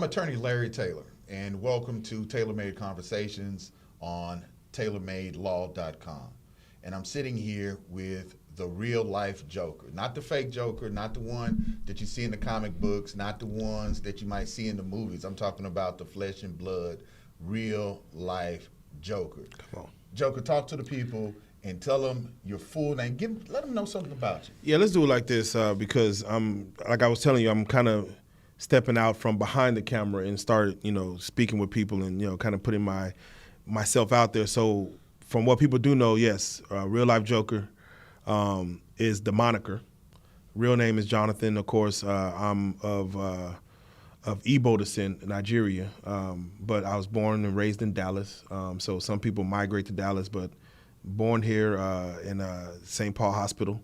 attorney Larry Taylor, and welcome to Tailor-Made Conversations on TailorMadeLaw.com. And I'm sitting here with the real-life Joker, not the fake Joker, not the one that you see in the comic books, not the ones that you might see in the movies. I'm talking about the flesh and blood, real-life Joker. Come on. Joker, talk to the people and tell them your full name. Let them know something about you. Yeah, let's do it like this because like I was telling you, I'm kind of stepping out from behind the camera and start, speaking with people and, kind of putting myself out there. So from what people do know, yes, Real Life Joker is the moniker. Real name is Jonathan. Of course, I'm of Igbo descent, Nigeria, but I was born and raised in Dallas. So some people migrate to Dallas, but born here in St. Paul Hospital.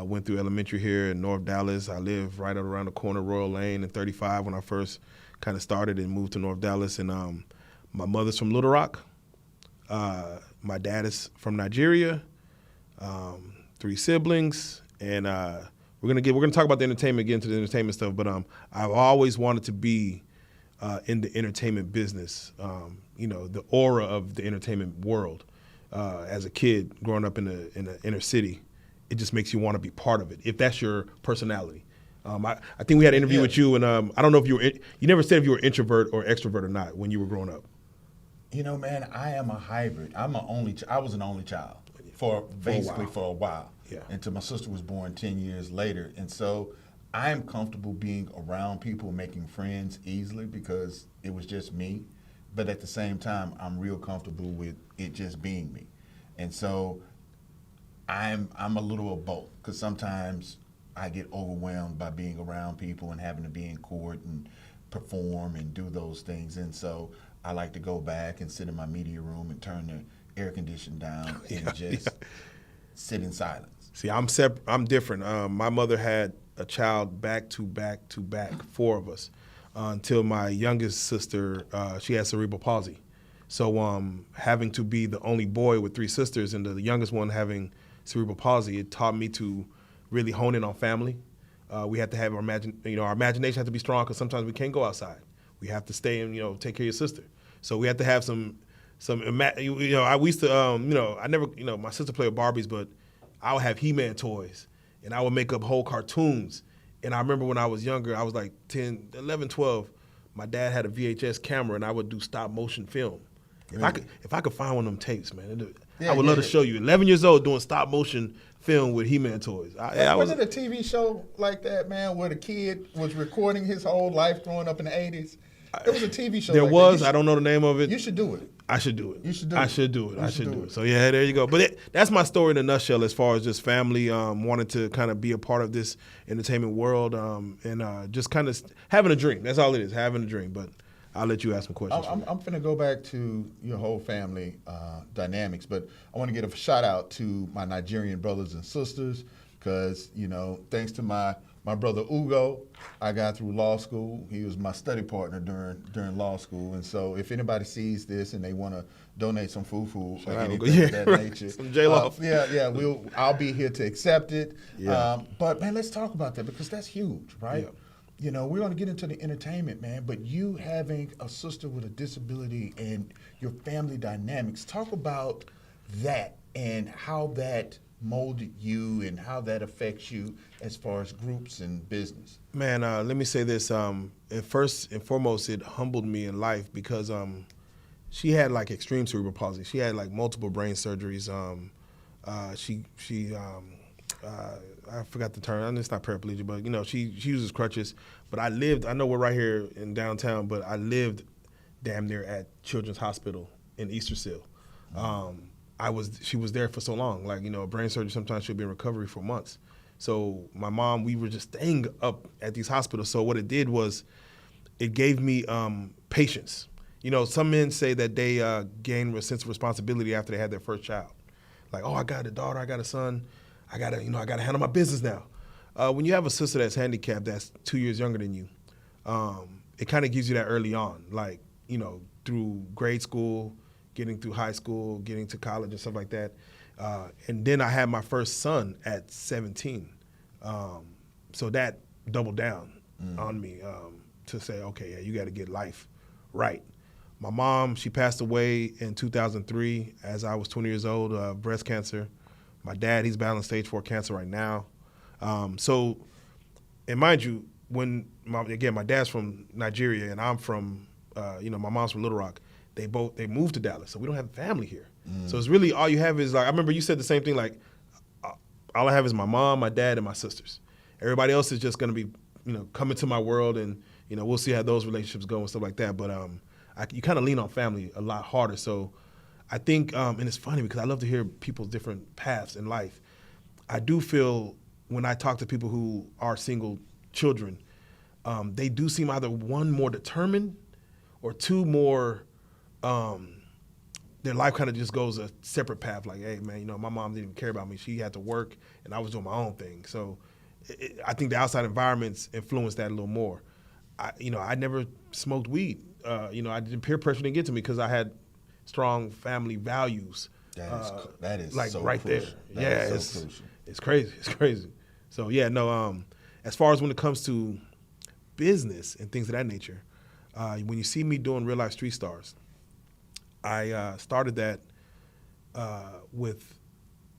Went through elementary here in North Dallas. I live right around the corner of Royal Lane and 35 when I first kind of started and moved to North Dallas. And my mother's from Little Rock. My dad is from Nigeria. 3 siblings, and we're gonna talk about the entertainment, get into the entertainment stuff. But I've always wanted to be in the entertainment business. The aura of the entertainment world. As a kid growing up in the inner city, it just makes you want to be part of it, if that's your personality. I think we had an interview with you, and I don't know if you never said if you were introvert or extrovert or not when you were growing up. Man, I am a hybrid. I was an only child for a while. Yeah. Until my sister was born 10 years later. And so I am comfortable being around people, making friends easily because it was just me. But at the same time, I'm real comfortable with it just being me. And so I'm a little of both, because sometimes I get overwhelmed by being around people and having to be in court and perform and do those things. And so I like to go back and sit in my media room and turn the air conditioning down and just sit in silence. See, I'm different. My mother had a child back to back to back, 4 of us, until my youngest sister, she had cerebral palsy. So having to be the only boy with 3 sisters and the youngest one having cerebral palsy, it taught me to really hone in on family. We had to have our imagination had to be strong, because sometimes we can't go outside. We have to stay and take care of your sister. So we had to have I used to I never my sister played with Barbies, but I would have He-Man toys and I would make up whole cartoons. And I remember when I was younger, I was like 10, 11, 12, my dad had a VHS camera and I would do stop motion film. Really? If I could find one of them tapes, man, I would love to show you. 11 years old doing stop motion film with He-Man toys. Wasn't it a TV show like that, man, where the kid was recording his whole life growing up in the 80s? There was a TV show. I don't know the name of it. You should do it. I should do it. You should do I should do it. So yeah, there you go. But that's my story in a nutshell, as far as just family, wanting to kind of be a part of this entertainment world, and just kind of having a dream. That's all it is, having a dream. But I'll let you ask some questions. I'm going to go back to your whole family dynamics, but I want to give a shout out to my Nigerian brothers and sisters, because thanks to my brother Ugo, I got through law school. He was my study partner during law school. And so if anybody sees this and they want to donate some fufu, like anything of that nature, some J-Lo. I'll be here to accept it. Yeah. But man, let's talk about that, because that's huge, right? Yeah. We're going to get into the entertainment, man, but you having a sister with a disability and your family dynamics, talk about that and how that molded you and how that affects you as far as groups and business. Man, let me say this. First and foremost, it humbled me in life, because she had like extreme cerebral palsy. She had like multiple brain surgeries. I forgot the term. It's not paraplegia, but she uses crutches. But I know we're right here in downtown, but I lived damn near at Children's Hospital in Easter Seal. She was there for so long. Like, brain surgery, sometimes she'll be in recovery for months. So my mom, we were just staying up at these hospitals. So what it did was it gave me patience. Some men say that they gain a sense of responsibility after they had their first child. Like, oh, I got a daughter, I got a son, I gotta handle my business now. When you have a sister that's handicapped, that's 2 years younger than you, it kind of gives you that early on, like, through grade school, getting through high school, getting to college and stuff like that. And then I had my first son at 17. So that doubled down on me to say, okay, yeah, you got to get life right. My mom, she passed away in 2003 as I was 20 years old, breast cancer. My dad, he's battling stage 4 cancer right now. And mind you, my dad's from Nigeria and I'm from, my mom's from Little Rock. They moved to Dallas, so we don't have family here. So it's really all you have is like, I remember you said the same thing, like, all I have is my mom, my dad, and my sisters. Everybody else is just gonna be, coming to my world, and we'll see how those relationships go and stuff like that. But you kind of lean on family a lot harder. So I think, and it's funny because I love to hear people's different paths in life. I do feel when I talk to people who are single children, they do seem either one more determined or two more. Their life kind of just goes a separate path. Like, hey, man, my mom didn't even care about me. She had to work, and I was doing my own thing. So I think the outside environments influenced that a little more. I never smoked weed. Peer pressure didn't get to me because I had strong family values. That is like so right crucial. there. So crucial. It's crazy. It's crazy. So yeah, no. As far as when it comes to business and things of that nature, when you see me doing RealLyfe Street Starz, I started that with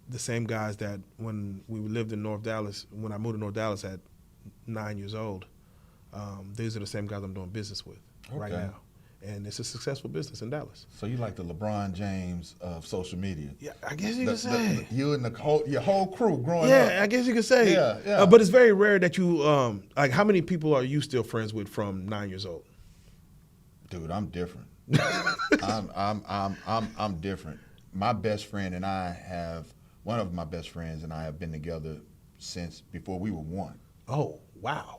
the same guys that when we lived in North Dallas, when I moved to North Dallas at 9 years old, these are the same guys I'm doing business with right now. And it's a successful business in Dallas. So you like the LeBron James of social media? Yeah, I guess you could say. You and your whole crew growing up. Yeah, I guess you could say. Yeah. But it's very rare that you, like, how many people are you still friends with from 9 years old? Dude, I'm different. I'm different. My best friend and I one of my best friends and I have been together since before we were one. Oh, wow.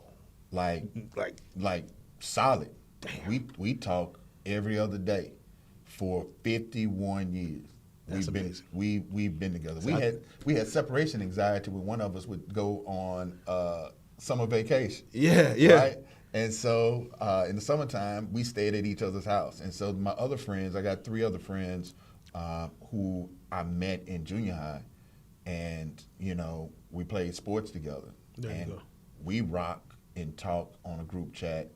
Like solid. Damn. We talk every other day for 51 years. That's amazing. We've been together. We had separation anxiety when one of us would go on summer vacation. Yeah. Right? And so in the summertime, we stayed at each other's house. And so my other friends, I got 3 other friends who I met in junior high. And, we played sports together. There you go. We rock and talk on a group chat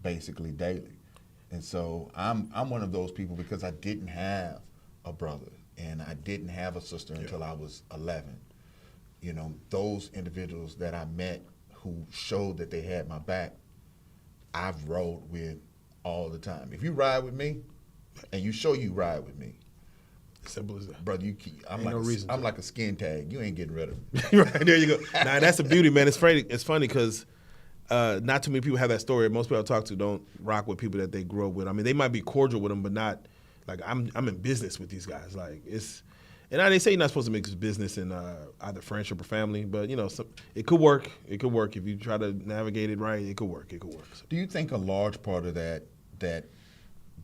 basically daily. And so I'm one of those people because I didn't have a brother and I didn't have a sister until I was 11. Those individuals that I met who showed that they had my back, I've rode with all the time. If you ride with me, and you show you ride with me, simple as that, brother. I'm like a skin tag. You ain't getting rid of me. Right there, you go. Now that's the beauty, man. It's funny because not too many people have that story. Most people I talk to don't rock with people that they grew up with. I mean, they might be cordial with them, but not like I'm in business with these guys. Like they say you're not supposed to mix business and either friendship or family, but it could work. It could work if you try to navigate it right. It could work. So. Do you think a large part of that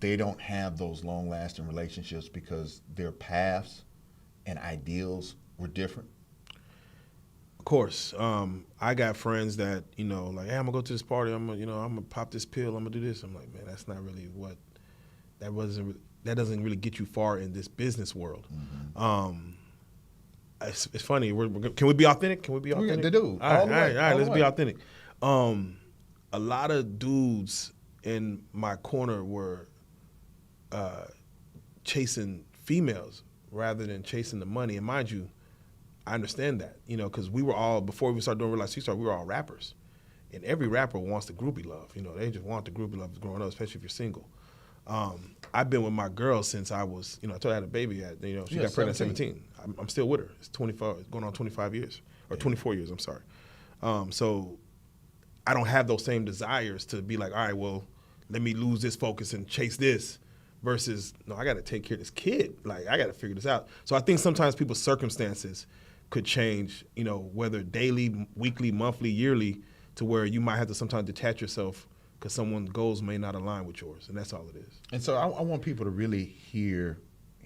they don't have those long-lasting relationships because their paths and ideals were different? Of course. I got friends that, like, hey, I'm gonna go to this party. I'm gonna pop this pill. I'm gonna do this. I'm like, man, that's not really that doesn't really get you far in this business world. Mm-hmm. It's funny. Can we be authentic? Can we be authentic? They do. All right. Let's be authentic. A lot of dudes in my corner were chasing females rather than chasing the money. And mind you, I understand that, because we were all, before we started doing RealLyfe Street Starz, we were all rappers. And every rapper wants the groupie love. They just want the groupie love growing up, especially if you're single. I've been with my girl since I was, I told her I had a baby at, she got pregnant at 17. I'm still with her. It's 25, going on 25 years, or 24 years, I'm sorry. So I don't have those same desires to be like, all right, well, let me lose this focus and chase this versus, no, I got to take care of this kid. Like, I got to figure this out. So I think sometimes people's circumstances could change, whether daily, weekly, monthly, yearly, to where you might have to sometimes detach yourself because someone's goals may not align with yours, and that's all it is. And so I want people to really hear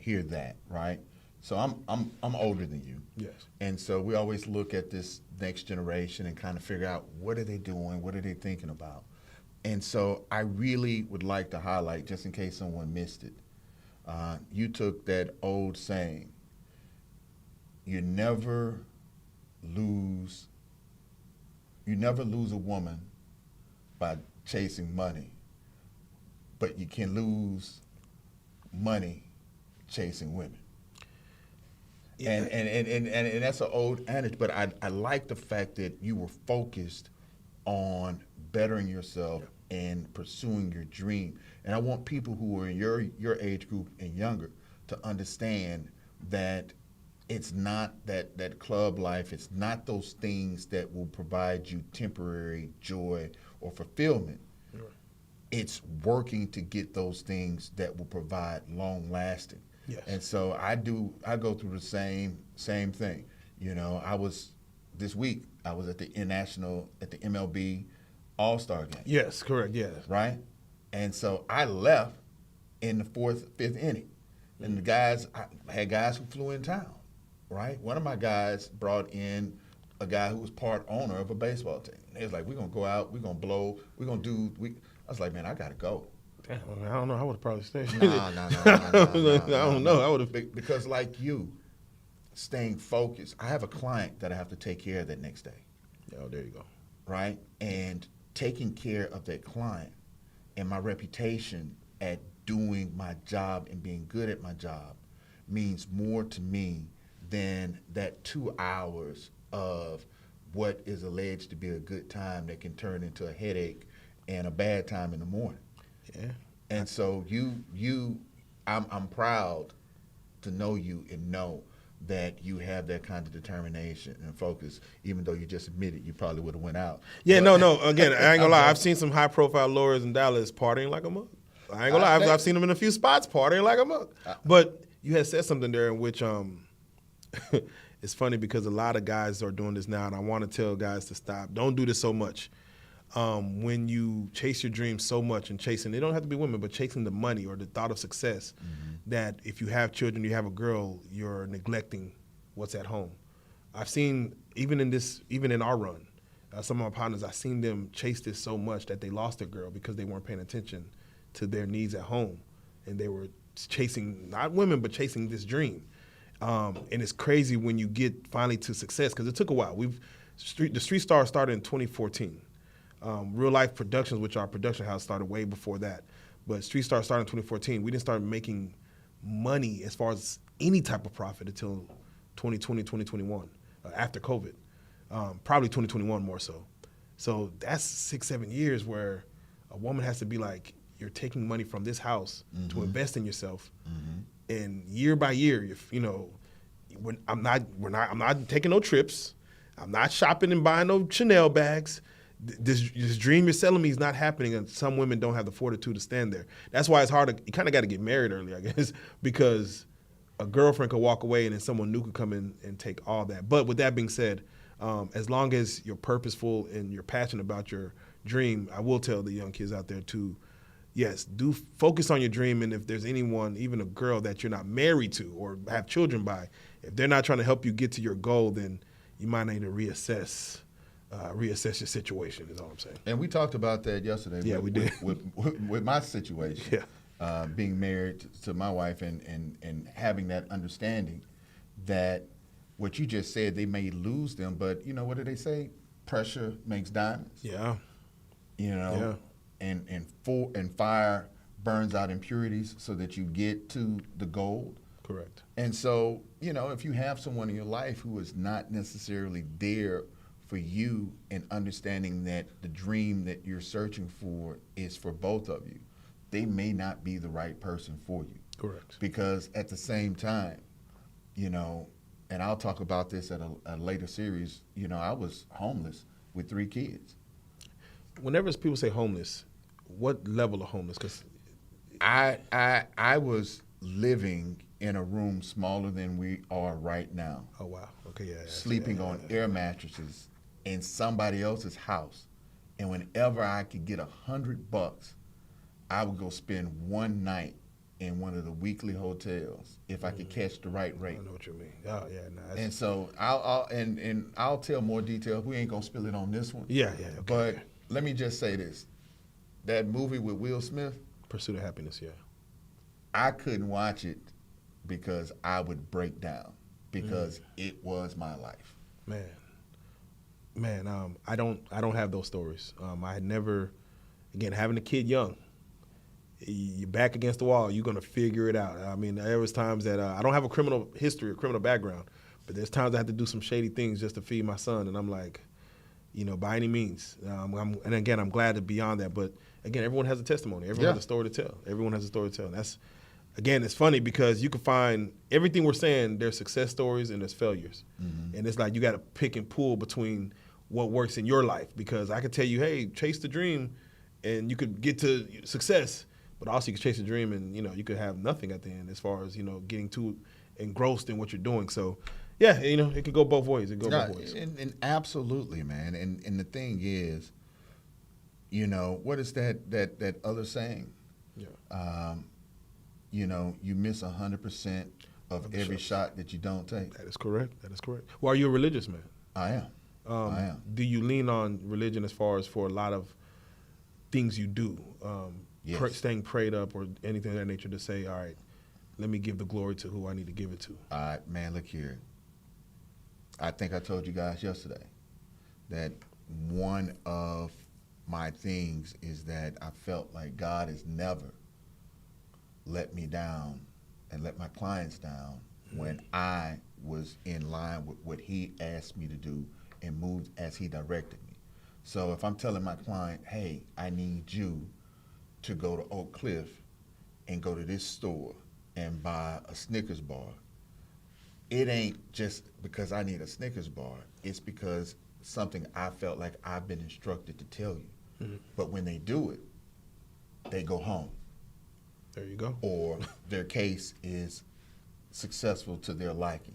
that, right? So I'm older than you. Yes. And so we always look at this next generation and kind of figure out what are they doing, what are they thinking about. And so I really would like to highlight, just in case someone missed it, you took that old saying, you never lose a woman by chasing money, but you can lose money chasing women. Yeah. And that's an old adage, but I like the fact that you were focused on bettering yourself and pursuing your dream. And I want people who are in your age group and younger to understand that it's not that club life, it's not those things that will provide you temporary joy or fulfillment. Right. It's working to get those things that will provide long lasting. Yes. And so I go through the same thing. You know, this week I was at the MLB All-Star game. Yes, correct. Yes. Right? And so I left in the fifth inning. And I had guys who flew in town, right? One of my guys brought in a guy who was part owner of a baseball team. He was like, we're going to go out, we're going to blow, I was like, man, I got to go. Damn, I don't know. I would have probably stayed. No. I don't know. I would have. Because like you, staying focused. I have a client that I have to take care of that next day. Oh, there you go. Right? And taking care of that client and my reputation at doing my job and being good at my job means more to me than that 2 hours of what is alleged to be a good time that can turn into a headache and a bad time in the morning. Yeah. And so I'm proud to know you and know that you have that kind of determination and focus, even though you just admitted you probably would have went out. Yeah, no. Again, I ain't gonna lie. I've seen some high-profile lawyers in Dallas partying like a mug. I ain't gonna lie. I've seen them in a few spots partying like a mug. But you had said something there in which it's funny because a lot of guys are doing this now, and I want to tell guys to stop. Don't do this so much. When you chase your dreams so much and chasing, they don't have to be women, but chasing the money or the thought of success, that if you have children, you have a girl, you're neglecting what's at home. I've seen, even in our run, some of my partners, I've seen them chase this so much that they lost their girl because they weren't paying attention to their needs at home. And they were chasing, not women, but chasing this dream. And it's crazy when you get finally to success, because it took a while. The Street Starz started in 2014. RealLyfe Productions, which our production house, started way before that. But Street Starz started in 2014. We didn't start making money as far as any type of profit until 2020, 2021, after COVID. Probably 2021 more so. So that's 6-7 years where a woman has to be like, you're taking money from this house to invest in yourself. And year by year, I'm not taking no trips. I'm not shopping and buying no Chanel bags. This dream you're selling me is not happening, and some women don't have the fortitude to stand there. That's why it's hard you kind of got to get married early, I guess, because a girlfriend could walk away and then someone new could come in and take all that. But with that being said, as long as you're purposeful and you're passionate about your dream, I will tell the young kids out there to, yes, do focus on your dream. And if there's anyone, even a girl that you're not married to or have children by, if they're not trying to help you get to your goal, then you might need to reassess your situation, is all I'm saying. And we talked about that yesterday. Yeah, we did. With my situation, being married to my wife and having that understanding that what you just said, they may lose them, but you know, what do they say? Pressure makes diamonds. Yeah. And fire burns out impurities so that you get to the gold. Correct. And so, if you have someone in your life who is not necessarily there for you, and understanding that the dream that you're searching for is for both of you, they may not be the right person for you. Correct. Because at the same time, and I'll talk about this at a later series, I was homeless with 3 kids. Whenever people say homeless, what level of homeless? Because I was living in a room smaller than we are right now. Oh, wow. Okay, yeah. Sleeping on air mattresses in somebody else's house. And whenever I could get $100, I would go spend one night in one of the weekly hotels if I could catch the right rate. I know what you mean. Oh, yeah. Nah, and so I'll tell more details. We ain't gonna spill it on this one. Yeah. Okay. But let me just say this: that movie with Will Smith, Pursuit of Happiness. Yeah. I couldn't watch it because I would break down because it was my life. Man, I don't have those stories. I had never again, having a kid young, you're back against the wall. You're gonna figure it out. I mean, there was times that I don't have a criminal history, a criminal background, but there's times I had to do some shady things just to feed my son, and I'm like, by any means. And again, I'm glad to beyond that. But again, everyone has a testimony. Everyone has a story to tell. Everyone has a story to tell. And that's, again, it's funny because you can find everything we're saying. There's success stories and there's failures, and it's like you got to pick and pull between what works in your life. Because I could tell you, hey, chase the dream, and you could get to success. But also you could chase a dream and, you could have nothing at the end as far as, getting too engrossed in what you're doing. So, yeah, it could go both ways. Both ways. And absolutely, man. And the thing is, what is that other saying? Yeah. You miss 100% of every shot that you don't take. That is correct. Well, are you a religious man? I am. I am. Do you lean on religion as far as for a lot of things you do? Yes. Staying prayed up or anything of that nature to say, all right, let me give the glory to who I need to give it to? Man, look here. I think I told you guys yesterday that one of my things is that I felt like God has never let me down and let my clients down when I was in line with what he asked me to do and moved as he directed me. So if I'm telling my client, hey, I need you to go to Oak Cliff and go to this store and buy a Snickers bar, it ain't just because I need a Snickers bar. It's because something I felt like I've been instructed to tell you. But when they do it, they go home. There you go. Or their case is successful to their liking.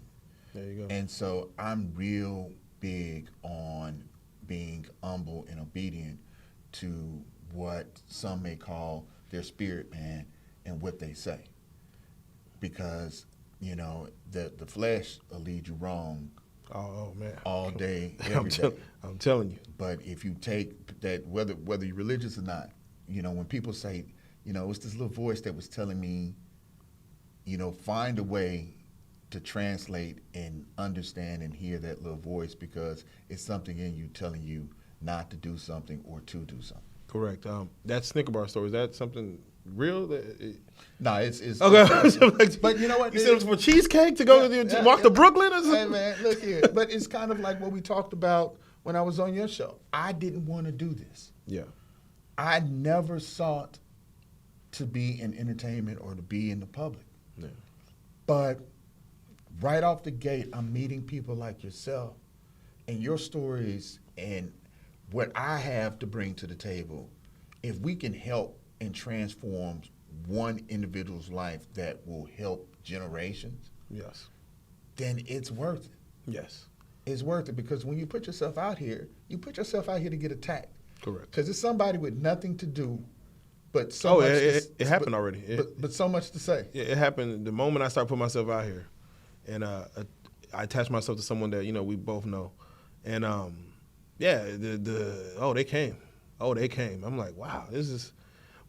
There you go. And so I'm real big on being humble and obedient to what some may call their spirit man and what they say. Because, the flesh will lead you wrong Oh man. all day, every day. I'm telling you. But if you take that, whether you're religious or not, when people say, it's this little voice that was telling me, find a way to translate and understand and hear that little voice because it's something in you telling you not to do something or to do something. Correct. That Snicker bar story, is that something real? No, it's okay. But you know what? You said it was for cheesecake to go to walk to Brooklyn or something? Hey man, look here. But it's kind of like what we talked about when I was on your show. I didn't want to do this. Yeah. I never sought to be in entertainment or to be in the public. Yeah. But right off the gate, I'm meeting people like yourself and your stories and what I have to bring to the table. If we can help and transform one individual's life that will help generations, Yes. then it's worth it. Yes. It's worth it because when you put yourself out here, you put yourself out here to get attacked. Correct. Because it's somebody with nothing to do, but so much. It happened already. But so much to say. It happened the moment I started putting myself out here, and I attached myself to someone that we both know, and they came. I'm like, wow, this is.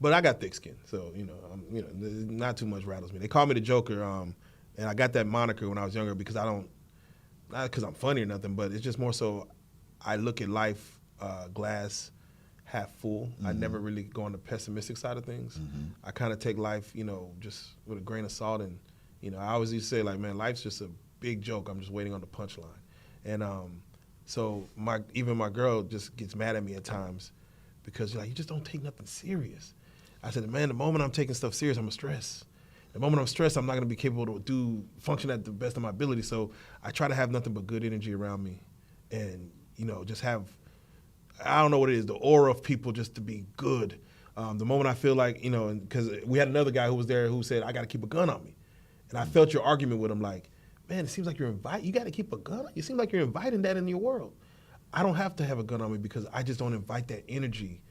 But I got thick skin, so not too much rattles me. They call me the Joker, and I got that moniker when I was younger because not because I'm funny or nothing, but it's just more so I look at life glass half full. Mm-hmm. I never really go on the pessimistic side of things. Mm-hmm. I kind of take life, just with a grain of salt, and I always used to say like, man, life's just a big joke. I'm just waiting on the punchline, and so even my girl just gets mad at me at times because you just don't take nothing serious. I said, man, the moment I'm taking stuff serious, I'm going to stress. The moment I'm stressed, I'm not going to be capable to function at the best of my ability. So I try to have nothing but good energy around me and, just have, I don't know what it is, the aura of people just to be good. The moment I feel like, because we had another guy who was there who said, I got to keep a gun on me. And I felt your argument with him like, man, it seems like you got to keep a gun on you. It seems like you're inviting that in your world. I don't have to have a gun on me because I just don't invite that energy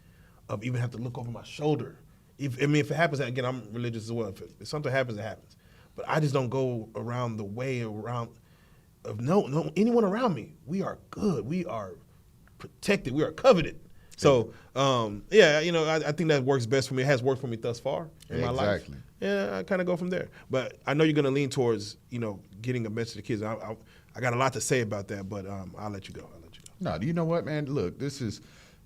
of even have to look over my shoulder. If it happens, again, I'm religious as well. If something happens, it happens. But I just don't go around the way around of no anyone around me. We are good. We are protected. We are coveted. So, I think that works best for me. It has worked for me thus far in my life. Exactly. Yeah, I kind of go from there. But I know you're going to lean towards, getting a message to kids. I got a lot to say about that, but I'll let you go. No, you know what, man? Look, this is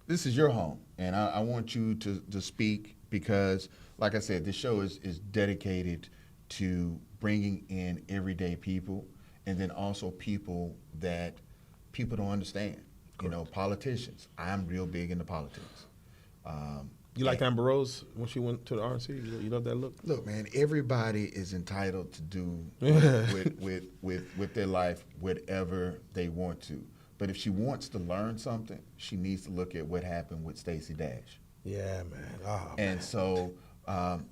this is your home, and I want you to speak because, like I said, this show is dedicated to bringing in everyday people, and then also people that people don't understand. You know, politicians. I'm real big into politics. You liked Amber Rose when she went to the RNC? You love that look? Look, man, everybody is entitled to do with their life whatever they want to. But if she wants to learn something, she needs to look at what happened with Stacey Dash. Yeah, man. Oh, and so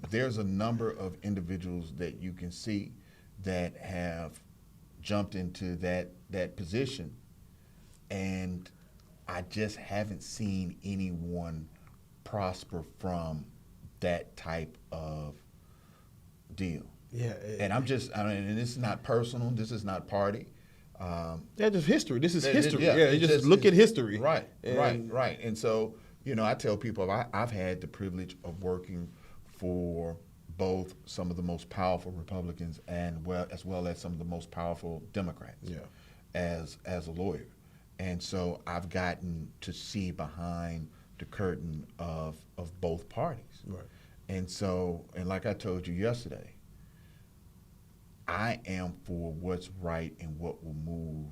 there's a number of individuals that you can see that have jumped into that position, and I just haven't seen anyone prosper from that type of deal. Yeah. And and this is not personal. This is not party. Yeah, just history. This is history. Yeah, you just look at history. Right. And so, you know, I tell people I've had the privilege of working for both some of the most powerful Republicans as well as some of the most powerful Democrats. Yeah. As a lawyer. And so I've gotten to see behind the curtain of both parties. Right. And so, and like I told you yesterday, I am for what's right and what will move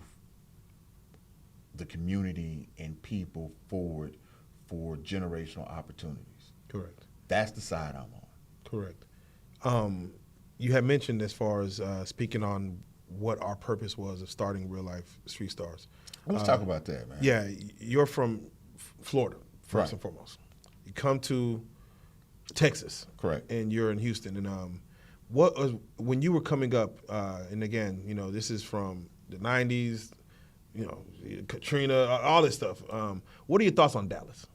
the community and people forward for generational opportunities. Correct. That's the side I'm on. Correct. You had mentioned as far as speaking on what our purpose was of starting RealLyfe Street Starz. Let's talk about that, man. Yeah, you're from Florida, first Right. and foremost. You come to Texas. Correct. And you're in Houston. And what was, when you were coming up, and again, you know, this is from the 90s, you know, Katrina, all this stuff. What are your thoughts on Dallas?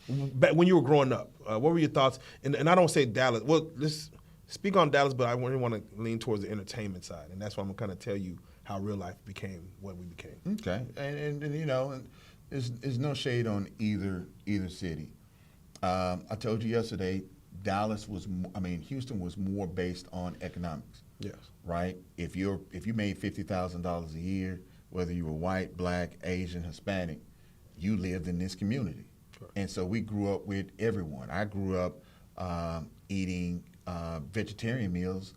Back when you were growing up, what were your thoughts? And I don't say Dallas. Well, let's speak on Dallas, but I really want to lean towards the entertainment side, and that's why I'm going to kind of tell you how RealLyfe became what we became. Okay, and you know, there's no shade on either city. I told you yesterday, Houston was more based on economics. Yes. Right. If you made $50,000 a year, whether you were white, black, Asian, Hispanic, you lived in this community. Sure. And so we grew up with everyone. I grew up eating vegetarian meals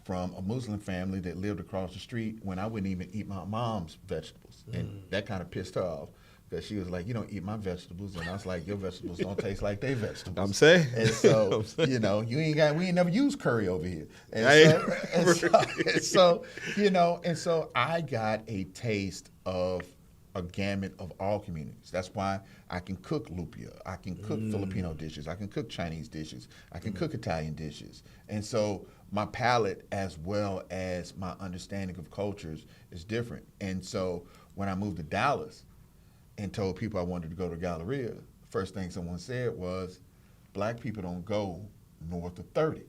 from a Muslim family that lived across the street when I wouldn't even eat my mom's vegetables. And that kind of pissed her off because she was like, you don't eat my vegetables. And I was like, your vegetables don't taste like they vegetables. I'm saying. And so, you know, we ain't never used curry over here. And so I got a taste of a gamut of all communities. That's why I can cook lupia. I can cook Filipino dishes. I can cook Chinese dishes. I can cook Italian dishes. And so my palate as well as my understanding of cultures is different. And so when I moved to Dallas and told people I wanted to go to Galleria, the first thing someone said was, black people don't go north of 30.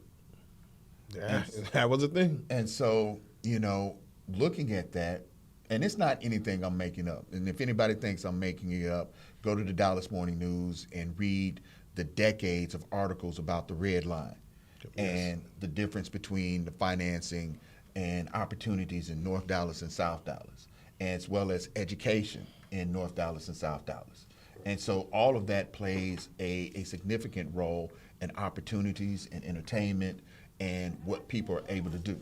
Yeah, that was a thing. And so, you know, looking at that, and it's not anything I'm making up. And if anybody thinks I'm making it up, go to the Dallas Morning News and read the decades of articles about the Red Line and the difference between the financing and opportunities in North Dallas and South Dallas, as well as education in North Dallas and South Dallas. And so all of that plays a significant role in opportunities and entertainment and what people are able to do.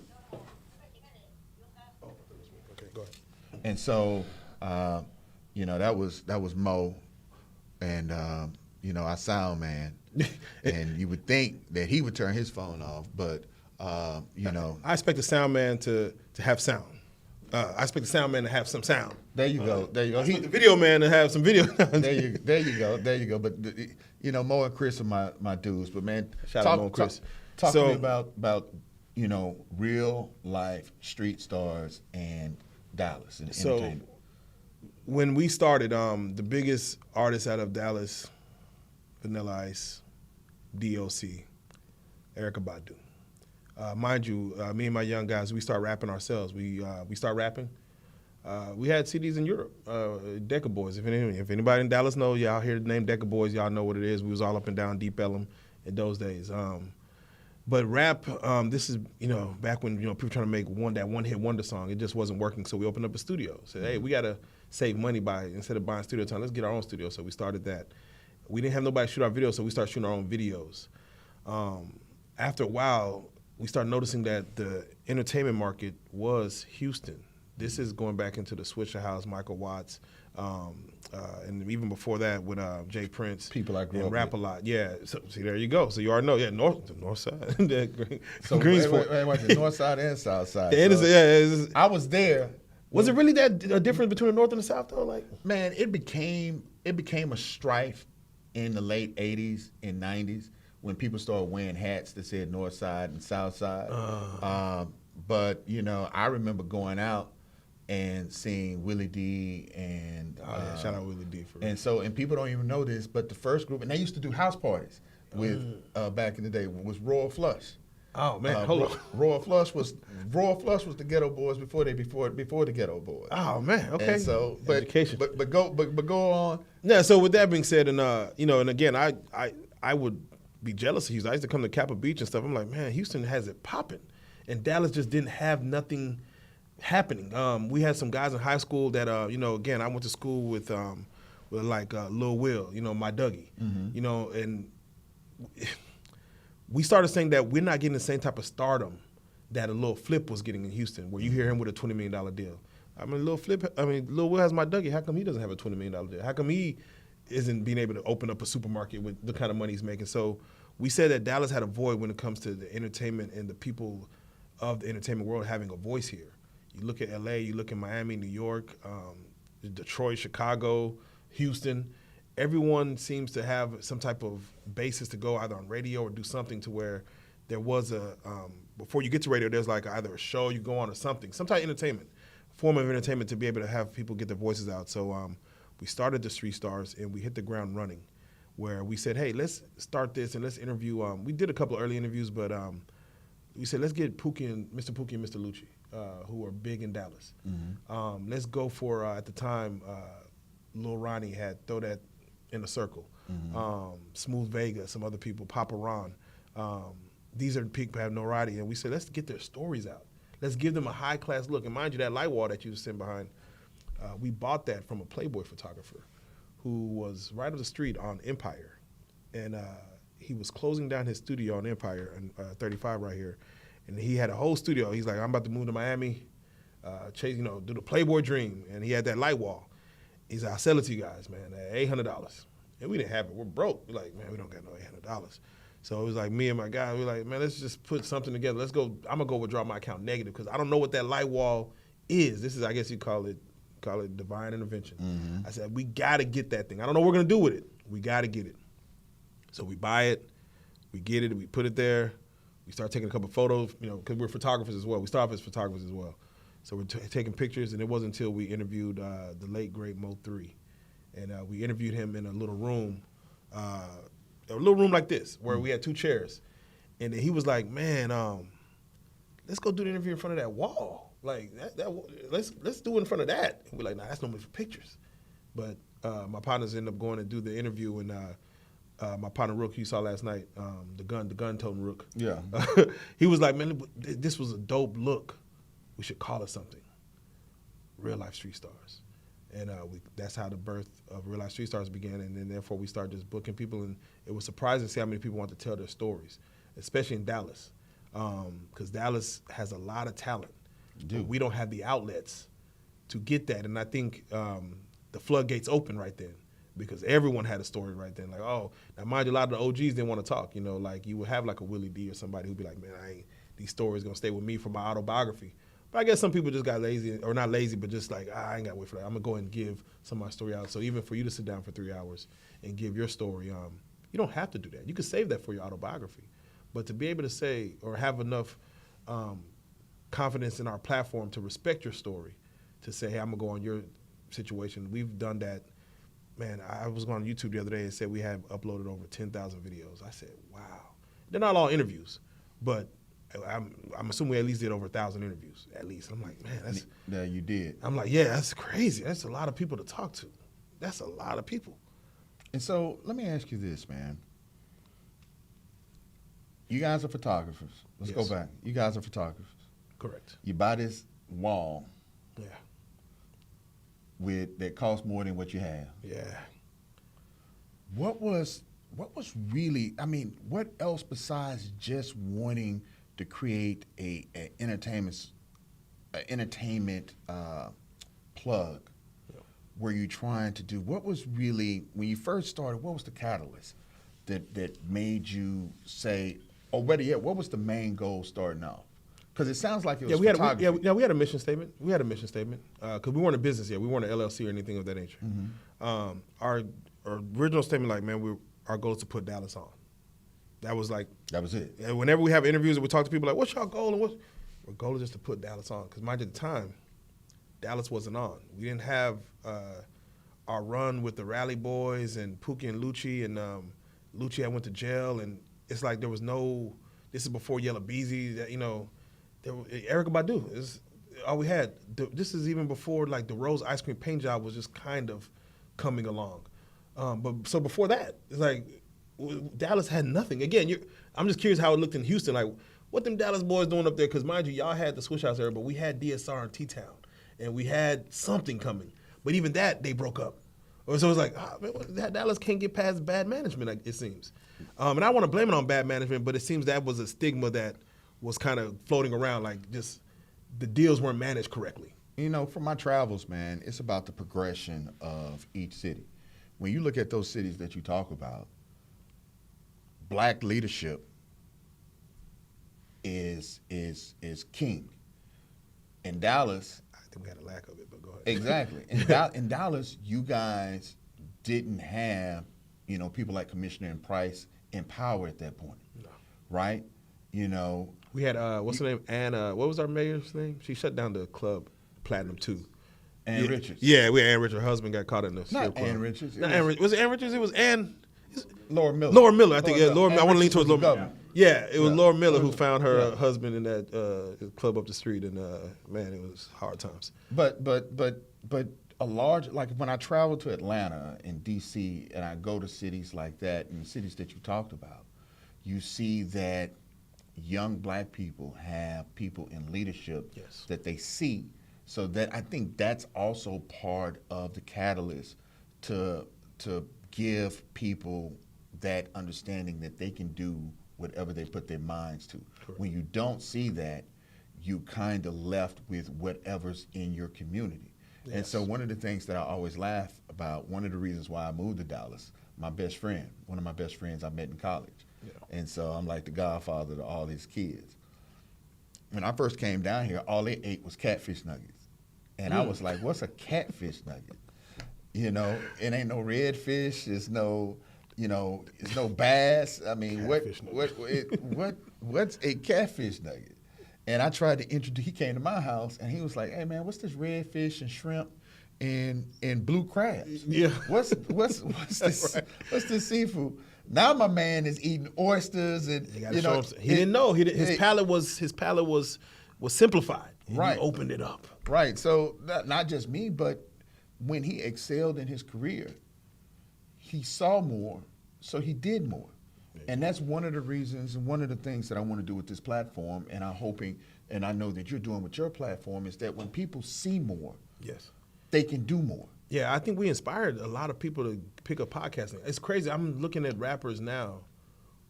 Okay, go ahead. And so, you know, that was Mo, and you know, our sound man, and you would think that he would turn his phone off, but you know, I expect the sound man to have sound. I expect the sound man to have some sound. There you go. There you go. I expect the video man to have some video. There you go. But you know, Mo and Chris are my dudes. But man, shout out Mo and Chris. Talk to me about you know, RealLyfe Street Starz and Dallas and entertainment. When we started, the biggest artists out of Dallas, Vanilla Ice, DOC, Erykah Badu. Mind you, me and my young guys, we start rapping ourselves. We start rapping. We had CDs in Europe, Deca Boys. If anybody in Dallas knows, y'all hear the name Deca Boys, y'all know what it is. We was all up and down Deep Ellum in those days. But rap, this is, you know, back when, you know, people trying to make that one-hit wonder song, it just wasn't working. So we opened up a studio. Said, hey, we got to save money instead of buying studio time, let's get our own studio. So we started that. We didn't have nobody shoot our videos, so we started shooting our own videos. After a while, we started noticing that the entertainment market was Houston. This is going back into the Swisher House, Michael Watts, and even before that with Jay Prince. People I grew and up Rap with. A Lot. Yeah, so see, there you go. So you already know, yeah, the north side. So Greensboro. wait, the north side and south side. I was there. Was it really that a difference between the north and the south though? Like, man, it became a strife in the late '80s and '90s when people started wearing hats that said north side and south side. But you know, I remember going out and seeing Willie D and shout out Willie D for real. and people don't even know this, but the first group, and they used to do house parties with back in the day, was Royal Flush. Oh man, hold on. Royal Flush was the Ghetto Boys before the Ghetto Boys. Oh man, okay. And so, Education. but go on. Yeah. So with that being said, and you know, and again, I would be jealous of Houston. I used to come to Kappa Beach and stuff. I'm like, man, Houston has it popping, and Dallas just didn't have nothing happening. We had some guys in high school that you know, again, I went to school with like Lil Will, you know, my Dougie, you know, and we started saying that we're not getting the same type of stardom that a Lil Flip was getting in Houston, where you hear him with a $20 million deal. I mean, Lil Will has my Dougie. How come he doesn't have a $20 million deal? How come he isn't being able to open up a supermarket with the kind of money he's making? So we said that Dallas had a void when it comes to the entertainment and the people of the entertainment world having a voice here. You look at LA, you look at Miami, New York, Detroit, Chicago, Houston. Everyone seems to have some type of basis to go either on radio or do something to where there was a, before you get to radio, there's like either a show you go on or something, some type of entertainment, form of entertainment to be able to have people get their voices out. So we started the Street Stars and we hit the ground running where we said, hey, let's start this and let's interview. We did a couple of early interviews, but we said, let's get Mr. Pookie and Mr. Lucci, who are big in Dallas. Let's go for, at the time, Lil Ronnie had Throw That in a Circle, Smooth Vega, some other people, Papa Ron. These are the people who have notoriety, and we said, let's get their stories out. Let's give them a high-class look. And mind you, that light wall that you were sitting behind, we bought that from a Playboy photographer who was right up the street on Empire. And he was closing down his studio on Empire, and 35 right here. And he had a whole studio. He's like, I'm about to move to Miami, chase, you know, do the Playboy dream. And he had that light wall. He's like, I'll sell it to you guys, man, at $800. And we didn't have it. We're broke. We're like, man, we don't got no $800. So it was like me and my guy, we're like, man, let's just put something together. Let's go. I'm going to go withdraw my account negative because I don't know what that light wall is. This is, I guess you call it divine intervention. I said, we got to get that thing. I don't know what we're going to do with it. We got to get it. So we buy it. We get it. We put it there. We start taking a couple of photos, you know, because we're photographers as well. We start off as photographers as well. So we're taking pictures, and it wasn't until we interviewed the late, great Mo 3. And we interviewed him in a little room like this, where we had 2 chairs. And then he was like, man, let's go do the interview in front of that wall. Like, let's do it in front of that. And we're like, nah, that's normally for pictures. But my partners ended up going to do the interview, and my partner Rook, you saw last night, the gun-toting Rook. Yeah. He was like, man, this was a dope look. We should call it something. RealLyfe Street Stars. And that's how the birth of RealLyfe Street Stars began. And then therefore we started just booking people. And it was surprising to see how many people want to tell their stories, especially in Dallas. Because Dallas has a lot of talent. But we don't have the outlets to get that. And I think the floodgates open right then, because everyone had a story right then. Like, oh, now mind you, a lot of the OGs didn't want to talk. You know, like you would have like a Willie D or somebody who'd be like, man, these stories going to stay with me for my autobiography. But I guess some people just got lazy, or not lazy, but just like, I ain't got to wait for that. I'm going to go ahead and give some of my story out. So even for you to sit down for 3 hours and give your story, you don't have to do that. You can save that for your autobiography. But to be able to say or have enough confidence in our platform to respect your story, to say, hey, I'm going to go on your situation. We've done that. Man, I was going on YouTube the other day and said we have uploaded over 10,000 videos. I said, wow. They're not all interviews, but I'm assuming we at least did over 1,000 interviews, at least. I'm like, man, that's... Yeah, you did. I'm like, yeah, that's crazy. That's a lot of people to talk to. That's a lot of people. And so let me ask you this, man. You guys are photographers. Let's go back. You guys are photographers. Correct. You buy this wall. Yeah. That costs more than what you have. Yeah. What was really? I mean, what else besides just wanting to create a entertainment plug? Were you trying to do? What was really when you first started? What was the catalyst that made you say, or better yet, what was the main goal starting off? Because it sounds like it was photography. We had a mission statement. We had a mission statement because we weren't a business yet. We weren't an LLC or anything of that nature. Mm-hmm. Our original statement, like, man, our goal is to put Dallas on. That was it. And whenever we have interviews and we talk to people like, what's your goal? And our goal is just to put Dallas on. Because mind you, at the time, Dallas wasn't on. We didn't have our run with the Rally Boys and Pookie and Lucci, and Lucci had went to jail, and it's like there was no. This is before Yella Beezy, Erykah Badu is all we had. This is even before like the Rose ice cream paint job was just kind of coming along. But so before that, it's like Dallas had nothing. Again, I'm just curious how it looked in Houston. Like, what them Dallas boys doing up there? Because mind you, y'all had the Swish House era, but we had DSR and T-Town. And we had something coming. But even that, they broke up. So it's like, man, Dallas can't get past bad management, it seems. And I want to blame it on bad management, but it seems that was a stigma that was kind of floating around, like just the deals weren't managed correctly. You know, for my travels, man, it's about the progression of each city. When you look at those cities that you talk about, black leadership is king. In Dallas, we had a lack of it, but go ahead. Exactly. In Dallas, you guys didn't have, people like Commissioner and Price in power at that point. No. Right? We had, what's her name? Anna, what was our mayor's name? She shut down the club, Platinum 2. Ann Richards. Yeah, we had Ann Richards. Her husband got caught in the strip club. Ann Richards. Was it Ann Richards? It was Ann. Laura Miller. Laura Miller. I think, Laura Miller. I want to lean towards Laura Miller. Miller. Yeah, it was Laura Miller who found her husband in that club up the street, and man, it was hard times. But a large, like when I travel to Atlanta and DC, and I go to cities like that, and the cities that you talked about, you see that young black people have people in leadership that they see. So that I think that's also part of the catalyst to give people that understanding that they can do whatever they put their minds to. Correct. When you don't see that, you kind of left with whatever's in your community. Yes. And so one of the things that I always laugh about, one of the reasons why I moved to Dallas, one of my best friends I met in college. Yeah. And so I'm like the godfather to all his kids. When I first came down here, all they ate was catfish nuggets. And I was like, what's a catfish nugget? It ain't no redfish, it's no bass. I mean, what's a catfish nugget? And I tried to introduce, he came to my house and he was like, hey man, what's this redfish and shrimp and blue crabs? Yeah. What's this right. What's this seafood? Now my man is eating oysters and he didn't know. His palate was simplified. And right. He opened it up. Right. So not just me, but when he excelled in his career, he saw more, so he did more. And that's one of the reasons and one of the things that I want to do with this platform, and I'm hoping, and I know that you're doing with your platform, is that when people see more, they can do more. Yeah, I think we inspired a lot of people to pick up podcasting. It's crazy. I'm looking at rappers now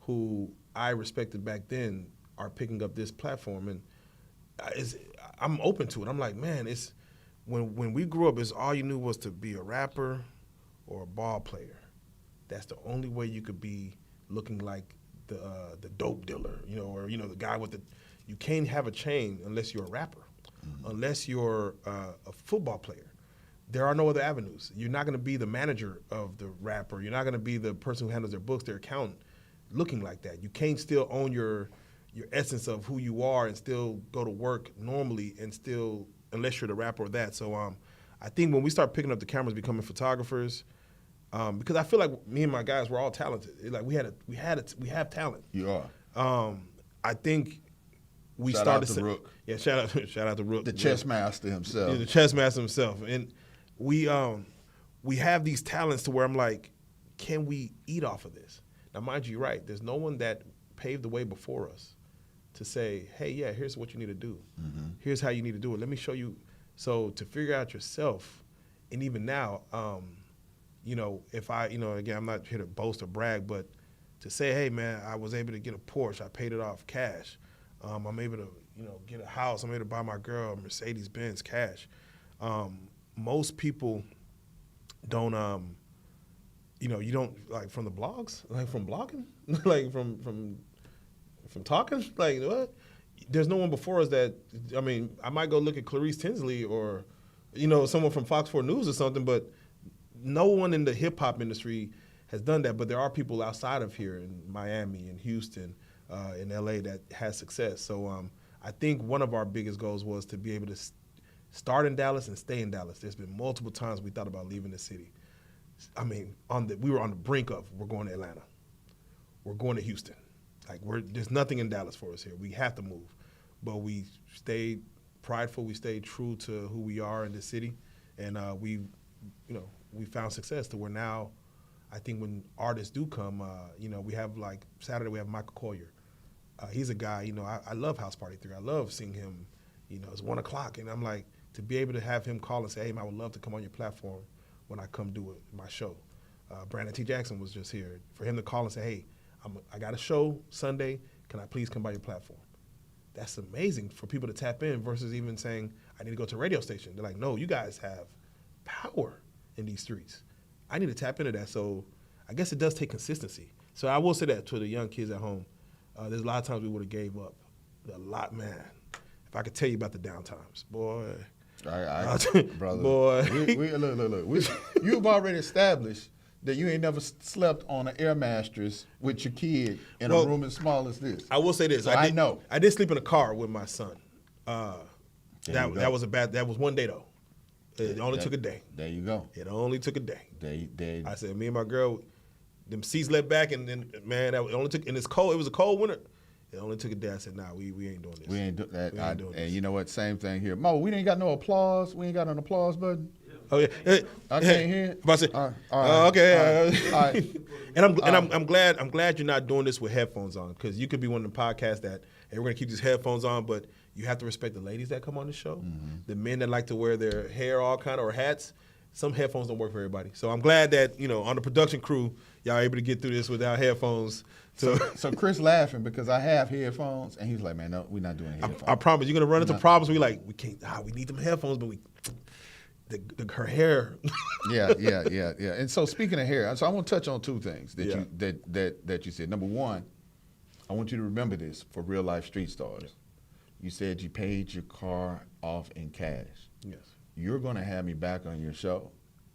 who I respected back then are picking up this platform, and I'm open to it. I'm like, man, it's when we grew up, it's all you knew was to be a rapper or a ball player. That's the only way you could be looking like the dope dealer, or the guy with you can't have a chain unless you're a rapper, unless you're a football player. There are no other avenues. You're not going to be the manager of the rapper. You're not going to be the person who handles their books, their accountant, looking like that. You can't still own your essence of who you are and still go to work normally and still, unless you're the rapper or that. So I think when we start picking up the cameras, becoming photographers, because I feel like me and my guys were all talented. Like we have talent. You are. I think we shout started. Out to Rook. Yeah, shout out to Rook, the chess master himself. Yeah, the chess master himself, and we have these talents to where I'm like, can we eat off of this? Now, mind you, you're right. There's no one that paved the way before us to say, hey, yeah, here's what you need to do. Mm-hmm. Here's how you need to do it. Let me show you. So to figure out yourself, and even now, if I, again, I'm not here to boast or brag, but to say, hey, man, I was able to get a Porsche. I paid it off cash. I'm able to, get a house. I'm able to buy my girl a Mercedes-Benz cash. Most people don't, you don't, like, from the blogs, like from blogging, like from talking, like what? There's no one before us that, I might go look at Clarice Tinsley or, someone from Fox 4 News or something, but no one in the hip hop industry has done that. But there are people outside of here in Miami and Houston, in LA that has success. So I think one of our biggest goals was to be able to start in Dallas and stay in Dallas. There's been multiple times we thought about leaving the city. We were on the brink of, we're going to Atlanta. We're going to Houston. Like, there's nothing in Dallas for us here. We have to move. But we stayed prideful. We stayed true to who we are in this city. And we found success to where now, I think when artists do come, we have, like, Saturday we have Michael Collier. He's a guy, I love House Party 3. I love seeing him, it's 1 o'clock. And I'm like, to be able to have him call and say, hey, man, I would love to come on your platform when I come do my show. Brandon T. Jackson was just here. For him to call and say, hey, I got a show Sunday. Can I please come by your platform? That's amazing for people to tap in versus even saying, I need to go to a radio station. They're like, no, you guys have power in these streets. I need to tap into that. So I guess it does take consistency. So I will say that to the young kids at home. There's a lot of times we would have gave up. A lot, man. If I could tell you about the downtimes, boy. Brother. Boy. Look. You've already established that you ain't never slept on an air mattress with your kid in a room as small as this. I will say this. So I know. I did sleep in a car with my son. That was one day, though. It only took a day. There you go. It only took a day. There. I said, me and my girl, them seats let back, and then, man, it only took, and it's cold. It was a cold winter. It only took a day. I said, nah, we ain't doing this. We ain't doing that. Doing this. And you know what? Same thing here. Mo, we ain't got no applause. We ain't got an applause button. Oh yeah, I can't hear it. But I said, all right. Okay. All right. I'm glad you're not doing this with headphones on, because you could be one of the podcasts that, hey, we're gonna keep these headphones on, but you have to respect the ladies that come on the show, the men that like to wear their hair all kind of, or hats. Some headphones don't work for everybody. So I'm glad that, on the production crew, y'all are able to get through this without headphones. So Chris laughing because I have headphones, and he's like, man, no, we're not doing headphones. I promise you're gonna run into problems where you're like, we can't. We need them headphones, but her hair. Yeah. And so speaking of hair, so I want to touch on two things that you said. Number one, I want you to remember this for real life street stars. Yeah. You said you paid your car off in cash. Yes. You're going to have me back on your show,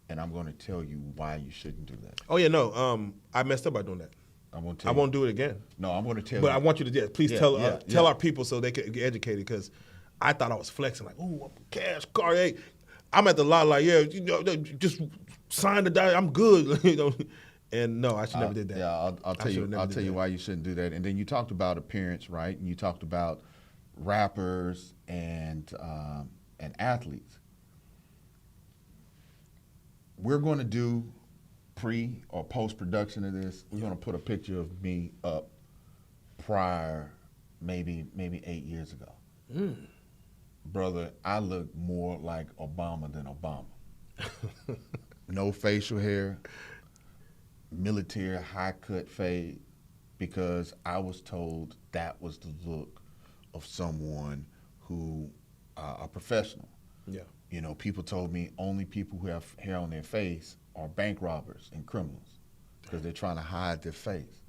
and I'm going to tell you why you shouldn't do that. Oh yeah, no. I messed up by doing that. I won't do it again. No, I'm going to tell you. But I want you to please tell our people so they can get educated, because I thought I was flexing like, ooh, cash car. Hey, I'm at the lot like, just sign the die. I'm good. And no, I should never did that. Yeah, I'll tell you why you shouldn't do that. And then you talked about appearance, right? And you talked about rappers and athletes. We're going to do pre or post production of this. We're going to put a picture of me up prior, maybe 8 years ago. Brother, I look more like Obama than Obama. No facial hair, military high cut fade, because I was told that was the look of someone who a professional. Yeah. People told me only people who have hair on their face are bank robbers and criminals, because they're trying to hide their face.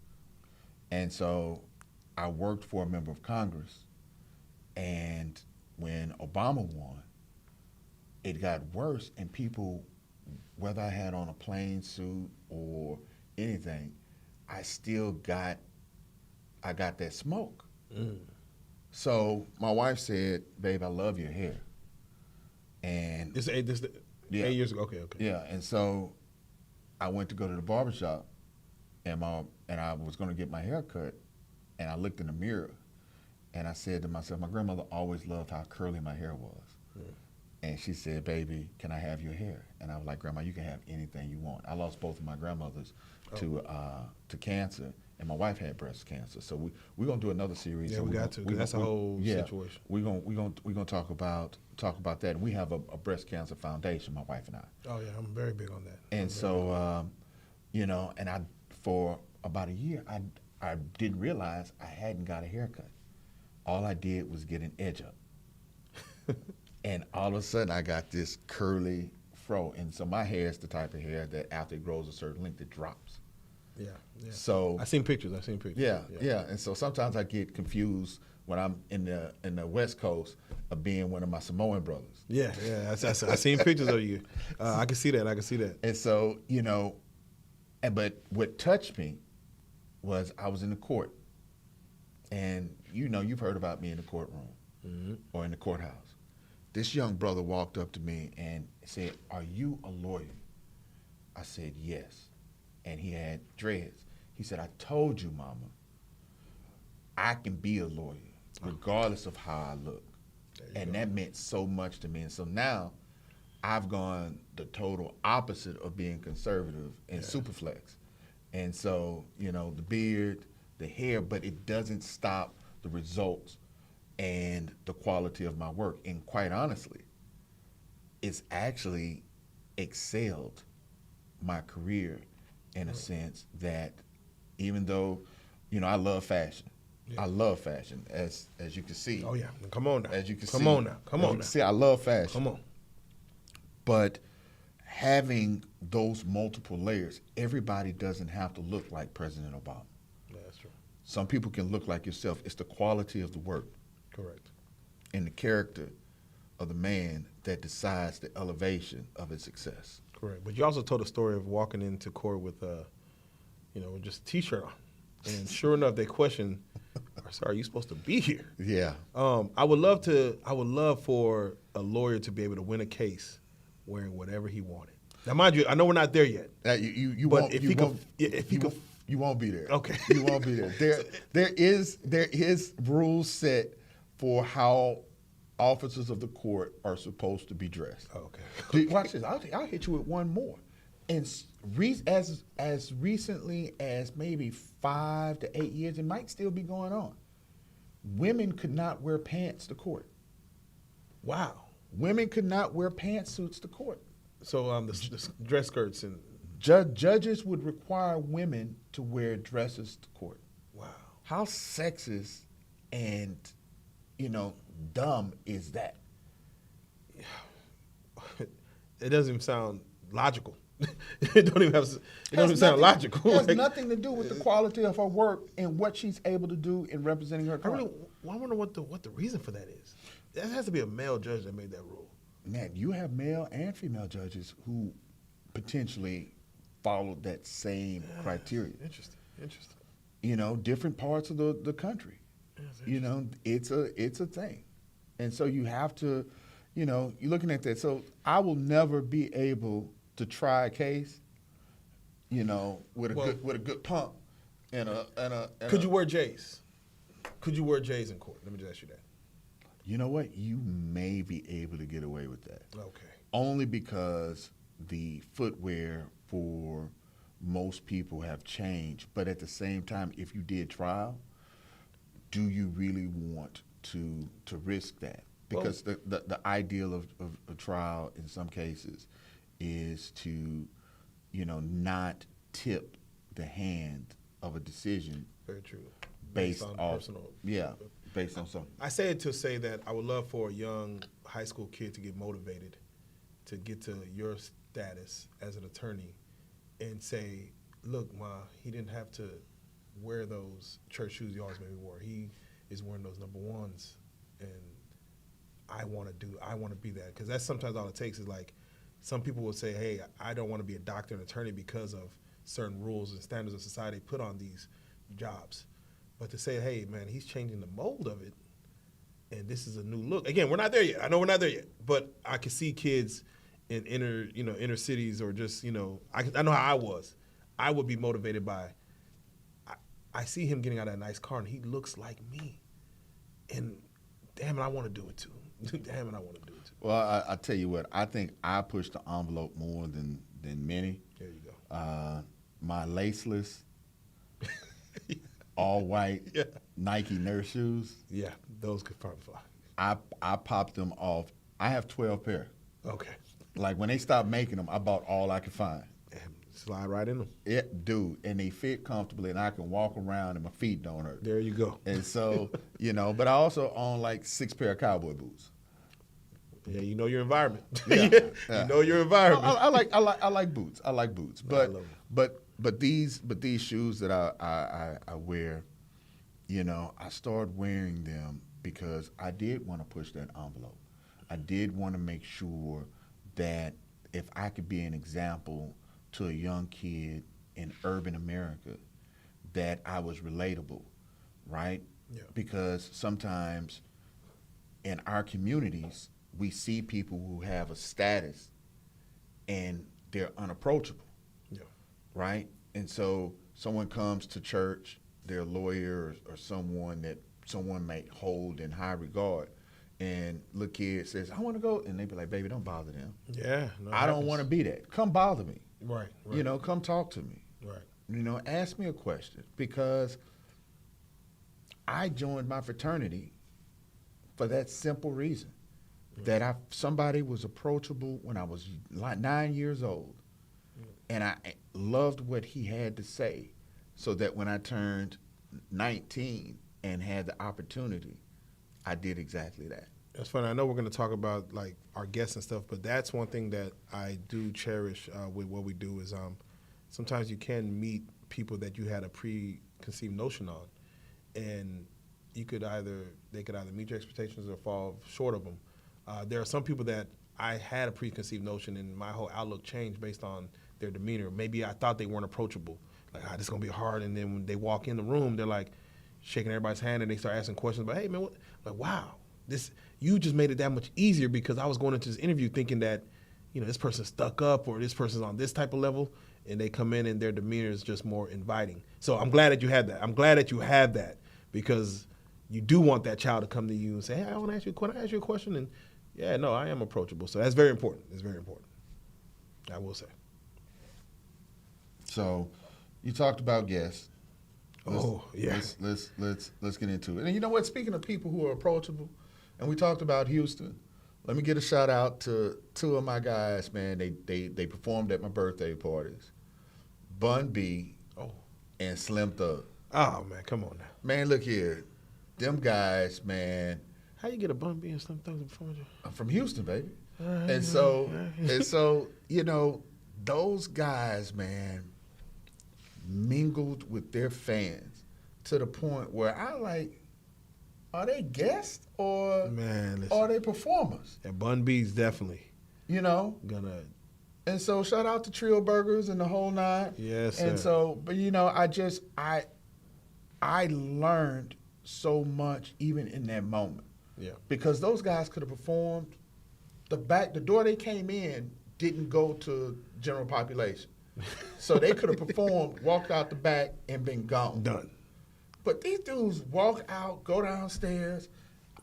And so I worked for a member of Congress, and when Obama won, it got worse, and people, whether I had on a plain suit or anything, I got that smoke. So my wife said, babe, I love your hair. And this 8 years ago. Okay. Yeah, and so I went to go to the barbershop, and I was going to get my hair cut, and I looked in the mirror, and I said to myself, my grandmother always loved how curly my hair was. And she said, baby, can I have your hair? And I was like, Grandma, you can have anything you want. I lost both of my grandmothers to cancer, and my wife had breast cancer. So we're gonna do another series. Yeah, so we got to. 'Cause that's a whole situation. We're gonna talk about that. And we have a breast cancer foundation, my wife and I. Oh yeah, I'm very big on that. And so, you know, and I for about a year, I didn't realize I hadn't got a haircut. All I did was get an edge up. And all of a sudden, I got this curly fro. And so my hair is the type of hair that after it grows a certain length, it drops. Yeah, yeah. So I've seen pictures. Yeah. And so sometimes I get confused when I'm in the West Coast of being one of my Samoan brothers. Yeah. I seen pictures of you. I can see that. And so, you know, but what touched me was I was in the court. And, you know, you've heard about me in the courtroom or in the courthouse. This young brother walked up to me and said, "Are you a lawyer?" I said, "Yes." And he had dreads. He said, "I told you, mama, I can be a lawyer regardless of how I look." And that meant so much to me. And so now I've gone the total opposite of being conservative and superflex. And so, you know, the beard, the hair, but it doesn't stop the results and the quality of my work. And quite honestly, it's actually excelled my career in a sense that even though, you know, I love fashion. I love fashion, as you can see. Oh yeah, come on now. As you can see. Come on now. See, I love fashion. Come on. But having those multiple layers, everybody doesn't have to look like President Obama. Yeah, that's true. Some people can look like yourself. It's the quality of the work. Correct. And the character of the man that decides the elevation of his success. Correct. But you also told a story of walking into court with just a T-shirt on. And sure enough, they questioned, "Sir, are you supposed to be here?" Yeah. I would love for a lawyer to be able to win a case wearing whatever he wanted. Now, mind you, I know we're not there yet. You won't be there. Okay. You won't be there. There is rules set for how officers of the court are supposed to be dressed. Okay. Watch this. I'll hit you with one more. And as recently as maybe 5 to 8 years, it might still be going on. Women could not wear pants to court. Wow. Women could not wear pantsuits to court. So the dress skirts and judges would require women to wear dresses to court. wow. How sexist and, dumb is that? It doesn't even sound logical. It don't even sound logical. It has nothing to do with the quality of her work and what she's able to do in representing her client. I wonder what the reason for that is. That has to be a male judge that made that rule. Man, you have male and female judges who potentially followed that same criteria. Interesting. Different parts of the country. It's a thing. And so you have to, you're looking at that. So I will never be able to try a case, with a good pump and a. Could you wear J's? Could you wear J's in court? Let me just ask you that. You know what? You may be able to get away with that. Okay. Only because the footwear for most people have changed. But at the same time, if you did trial, do you really want to risk that? Because the ideal of a trial in some cases is to, not tip the hand of a decision. Very true. Based on personal. Yeah, based on something. I say it to say that I would love for a young high school kid to get motivated to get to your status as an attorney and say, look, Ma, he didn't have to wear those church shoes he always maybe wore. He is wearing those number ones, and I want to be that. Because that's sometimes all it takes is like, some people will say, hey, I don't want to be a doctor and attorney because of certain rules and standards of society put on these jobs. But to say, hey, man, he's changing the mold of it, and this is a new look. Again, we're not there yet. I know we're not there yet. But I can see kids in inner cities or just, I know how I was. I would be motivated by, I see him getting out of that nice car, and he looks like me. And damn it, I want to do it too. Damn it, I want to do it too. Well, I tell you what, I think I pushed the envelope more than many. There you go. My laceless all white Yeah. Nike nurse shoes. Yeah, those could probably fly. I popped them off. I have 12 pair. Okay. Like when they stopped making them, I bought all I could find. And slide right in them. Yeah, dude, and they fit comfortably, and I can walk around and my feet don't hurt. There you go. And so, but I also own like 6 pair of cowboy boots. Yeah, you know your environment. Yeah, You know your environment. I like boots. I like boots. I love 'em. But these shoes that I wear, I started wearing them because I did want to push that envelope. I did want to make sure that if I could be an example to a young kid in urban America, that I was relatable, right? Yeah. Because sometimes in our communities, we see people who have a status and they're unapproachable, Yeah. right? And so someone comes to church, they're a lawyer or someone that someone may hold in high regard, and little kid says, I want to go, and they be like, baby, don't bother them. Yeah. No, I don't want to be that. Come bother me. Right. Right. Come talk to me. Right. Ask me a question, because I joined my fraternity for that simple reason, that somebody was approachable when I was like 9 years old, and I loved what he had to say, so that when I turned 19 and had the opportunity, I did exactly that. That's funny. I know we're going to talk about like our guests and stuff, but that's one thing that I do cherish with what we do is sometimes you can meet people that you had a preconceived notion on, and they could either meet your expectations or fall short of them. There are some people that I had a preconceived notion, and my whole outlook changed based on their demeanor. Maybe I thought they weren't approachable, like, this is gonna be hard, and then when they walk in the room, they're like shaking everybody's hand, and they start asking questions about, hey man, what? Like, wow, you just made it that much easier, because I was going into this interview thinking that, this person's stuck up or this person's on this type of level, and they come in and their demeanor is just more inviting. So I'm glad that you had that. I'm glad that you have that, because you do want that child to come to you and say, hey, I want to ask you a question, and yeah, no, I am approachable. So that's very important. It's very important, I will say. So you talked about guests. Yes. Let's get into it. And you know what? Speaking of people who are approachable, and we talked about Houston, let me get a shout out to 2 of my guys, man. They performed at my birthday parties. Bun B and Slim Thug. Oh man, come on now. Man, look here. Them guys, man. How you get a Bun B and Slim Thug performance? I'm from Houston, baby. And so, those guys, man, mingled with their fans to the point where I like, are they guests or are they performers? And Bun B's definitely gonna. And so shout out to Trio Burgers and the whole nine. Yes, sir. And so, but I learned so much even in that moment. Yeah. Because those guys could have performed. The door they came in didn't go to general population. So they could have performed, walked out the back, and been gone. Done. But these dudes walk out, go downstairs.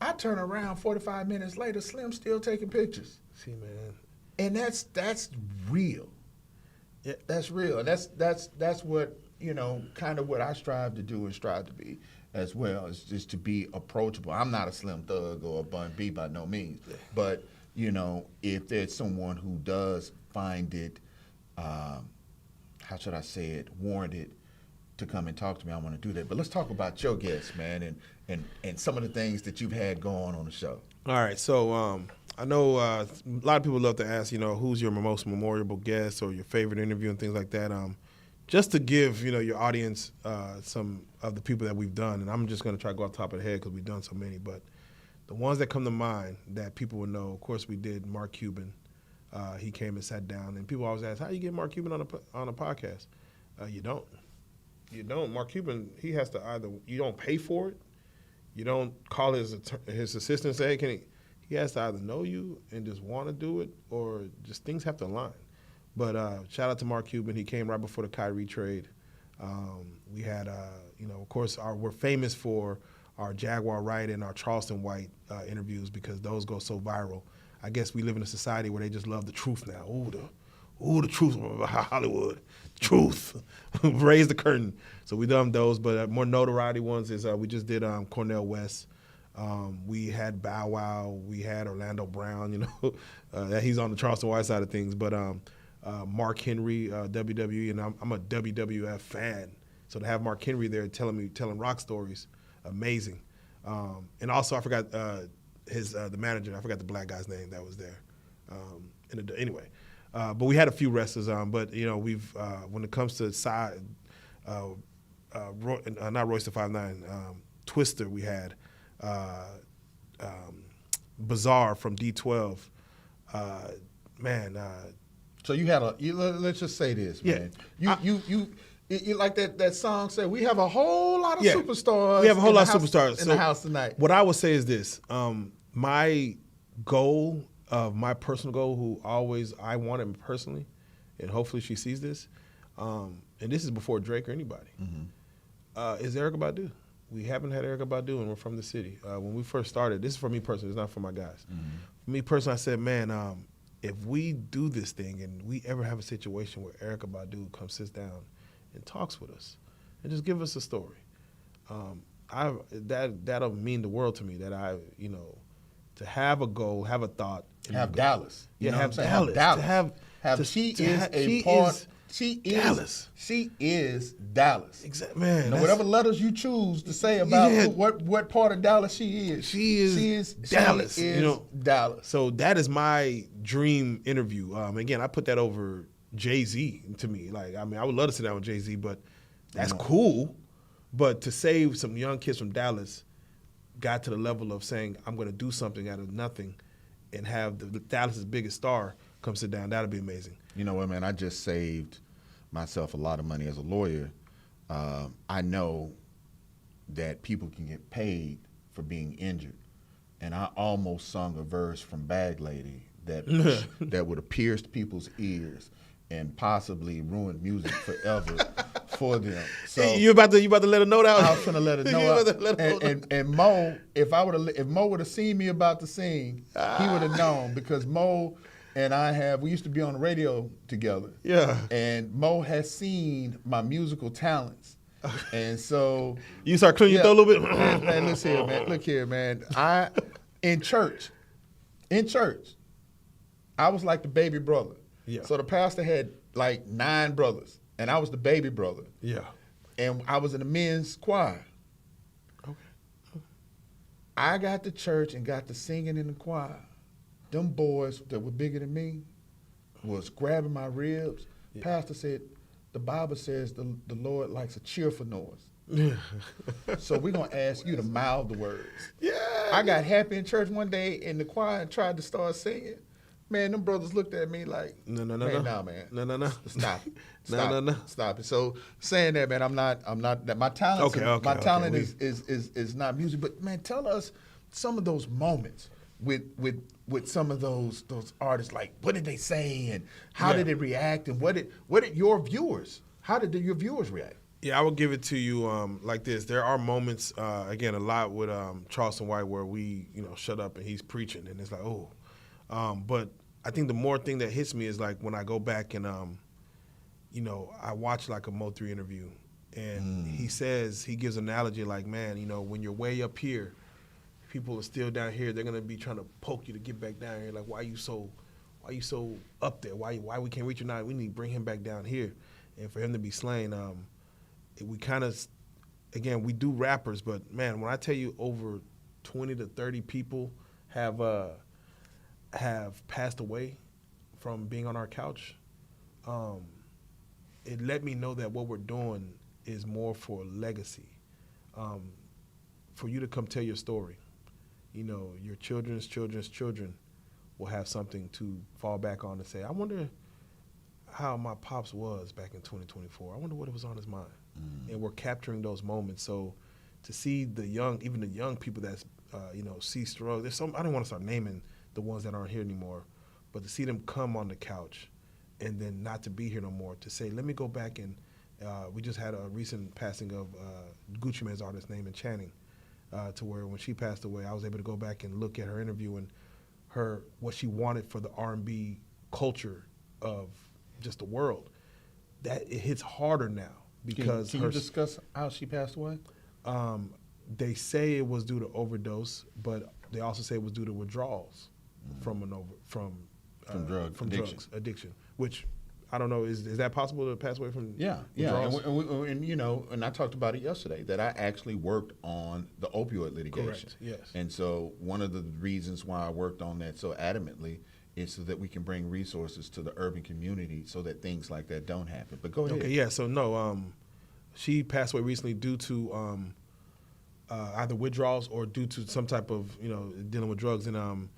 I turn around 45 minutes later, Slim's still taking pictures. See, man. And that's real. Yeah. That's real. That's what, kind of what I strive to do and strive to be as well, is just to be approachable. I'm not a Slim Thug or a Bun B by no means. Yeah. But, if there's someone who does find it, how should I say it, warranted to come and talk to me, I want to do that. But let's talk about your guests, man, and some of the things that you've had going on the show. All right, so I know a lot of people love to ask, who's your most memorable guest or your favorite interview and things like that. Just to give, your audience some of the people that we've done, and I'm just going to try to go off the top of the head because we've done so many, but the ones that come to mind that people would know, of course, we did Mark Cuban. He came and sat down, and people always ask, how you get Mark Cuban on a podcast? You don't. You don't. Mark Cuban, he has to you don't pay for it. You don't call his assistant and say, hey, he has to either know you and just want to do it, or just things have to align. But shout out to Mark Cuban. He came right before the Kyrie trade. We had, of course, we're famous for our Jaguar Wright and our Charleston White interviews, because those go so viral. I guess we live in a society where they just love the truth now. ooh, the truth about Hollywood, truth, raise the curtain. So we done those, but more notoriety ones is we just did Cornel West. We had Bow Wow, we had Orlando Brown, you know, he's on the Charleston White side of things, but Mark Henry, WWE, and I'm a WWF fan. So to have Mark Henry there telling rock stories, amazing. And also I forgot the manager, I forgot the black guy's name that was there. Anyway, but we had a few wrestlers, but you know, we've when it comes to side, not Royce the 5'9", Twister, we had Bizarre from D12, So you had let's just say this, man. You like that song said, we have a whole lot of superstars. We have a whole lot of superstars in the house tonight. What I would say is this: my goal, my personal goal, who always I wanted personally, and hopefully she sees this, and this is before Drake or anybody, is Erykah Badu. We haven't had Erykah Badu, and we're from the city. When we first started, this is for me personally, it's not for my guys. For me personally, I said, man, if we do this thing and we ever have a situation where Erykah Badu sits down and talks with us and just give us a story, that'll mean the world to me. That to have a goal, have a thought, have Dallas. Yeah, have Dallas. She is Dallas. Exactly, man. Now, whatever letters you choose to say about what part of Dallas she is Dallas. She is Dallas. So that is my dream interview. Again, I put that over Jay-Z to me. Like, I mean, I would love to sit down with Jay-Z, but that's cool. But to save some young kids from Dallas got to the level of saying, I'm going to do something out of nothing and have the Dallas's biggest star come sit down, that'll be amazing. You know what, man? I just saved myself a lot of money as a lawyer. I know that people can get paid for being injured. And I almost sung a verse from Bag Lady that would have pierced people's ears and possibly ruined music forever for them. So you about to let her know that? I was trying to let her know. And Mo, if Mo would have seen me about to sing, he would have known, because Mo and we used to be on the radio together. Yeah. And Mo has seen my musical talents. And so you start cleaning your throat a little bit? Man, look here, man. In church, I was like the baby brother. Yeah. So the pastor had like 9 brothers, and I was the baby brother. Yeah. And I was in the men's choir. Okay. I got to church and got to singing in the choir. Them boys that were bigger than me was grabbing my ribs. Yeah. Pastor said, the Bible says the Lord likes a cheerful noise. So we're going to ask you to mouth the words. Yeah. I got happy in church one day in the choir and tried to start singing. Man, them brothers looked at me like, no, man. Stop it. Stop it. So saying that, man, I'm not that my talent is not music, but man, tell us some of those moments with some of those artists, like what did they say and how did they react, and what did your viewers react? Yeah, I will give it to you like this. There are moments, again, a lot with Charleston White where we, shut up and he's preaching and it's like, oh. But I think the more thing that hits me is like when I go back and, I watch like a Mo3 interview and he gives an analogy like, man, when you're way up here, people are still down here, they're going to be trying to poke you to get back down here. Like, why are you so up there? Why we can't reach you now? We need to bring him back down here. And for him to be slain, we kind of, again, we do rappers, but man, when I tell you over 20 to 30 people have passed away from being on our couch, it let me know that what we're doing is more for legacy, for you to come tell your story. Your children's children will have something to fall back on and say, I wonder how my pops was back in 2024. I wonder what was on his mind. And we're capturing those moments. So to see even the young people that's, see struggle, there's some, I don't want to start naming the ones that aren't here anymore, but to see them come on the couch and then not to be here no more, to say, let me go back and, we just had a recent passing of Gucci Mane's artist named Channing, to where when she passed away, I was able to go back and look at her interview and what she wanted for the R&B culture of just the world, that it hits harder now because Can you discuss how she passed away? They say it was due to overdose, but they also say it was due to withdrawals from drug drugs addiction, which I don't know. Is that possible to pass away from? Yeah. And I talked about it yesterday that I actually worked on the opioid litigation. Correct. Yes. And so one of the reasons why I worked on that so adamantly is so that we can bring resources to the urban community so that things like that don't happen. But go ahead. Okay. Yeah. So no, she passed away recently due to either withdrawals or due to some type of dealing with drugs. And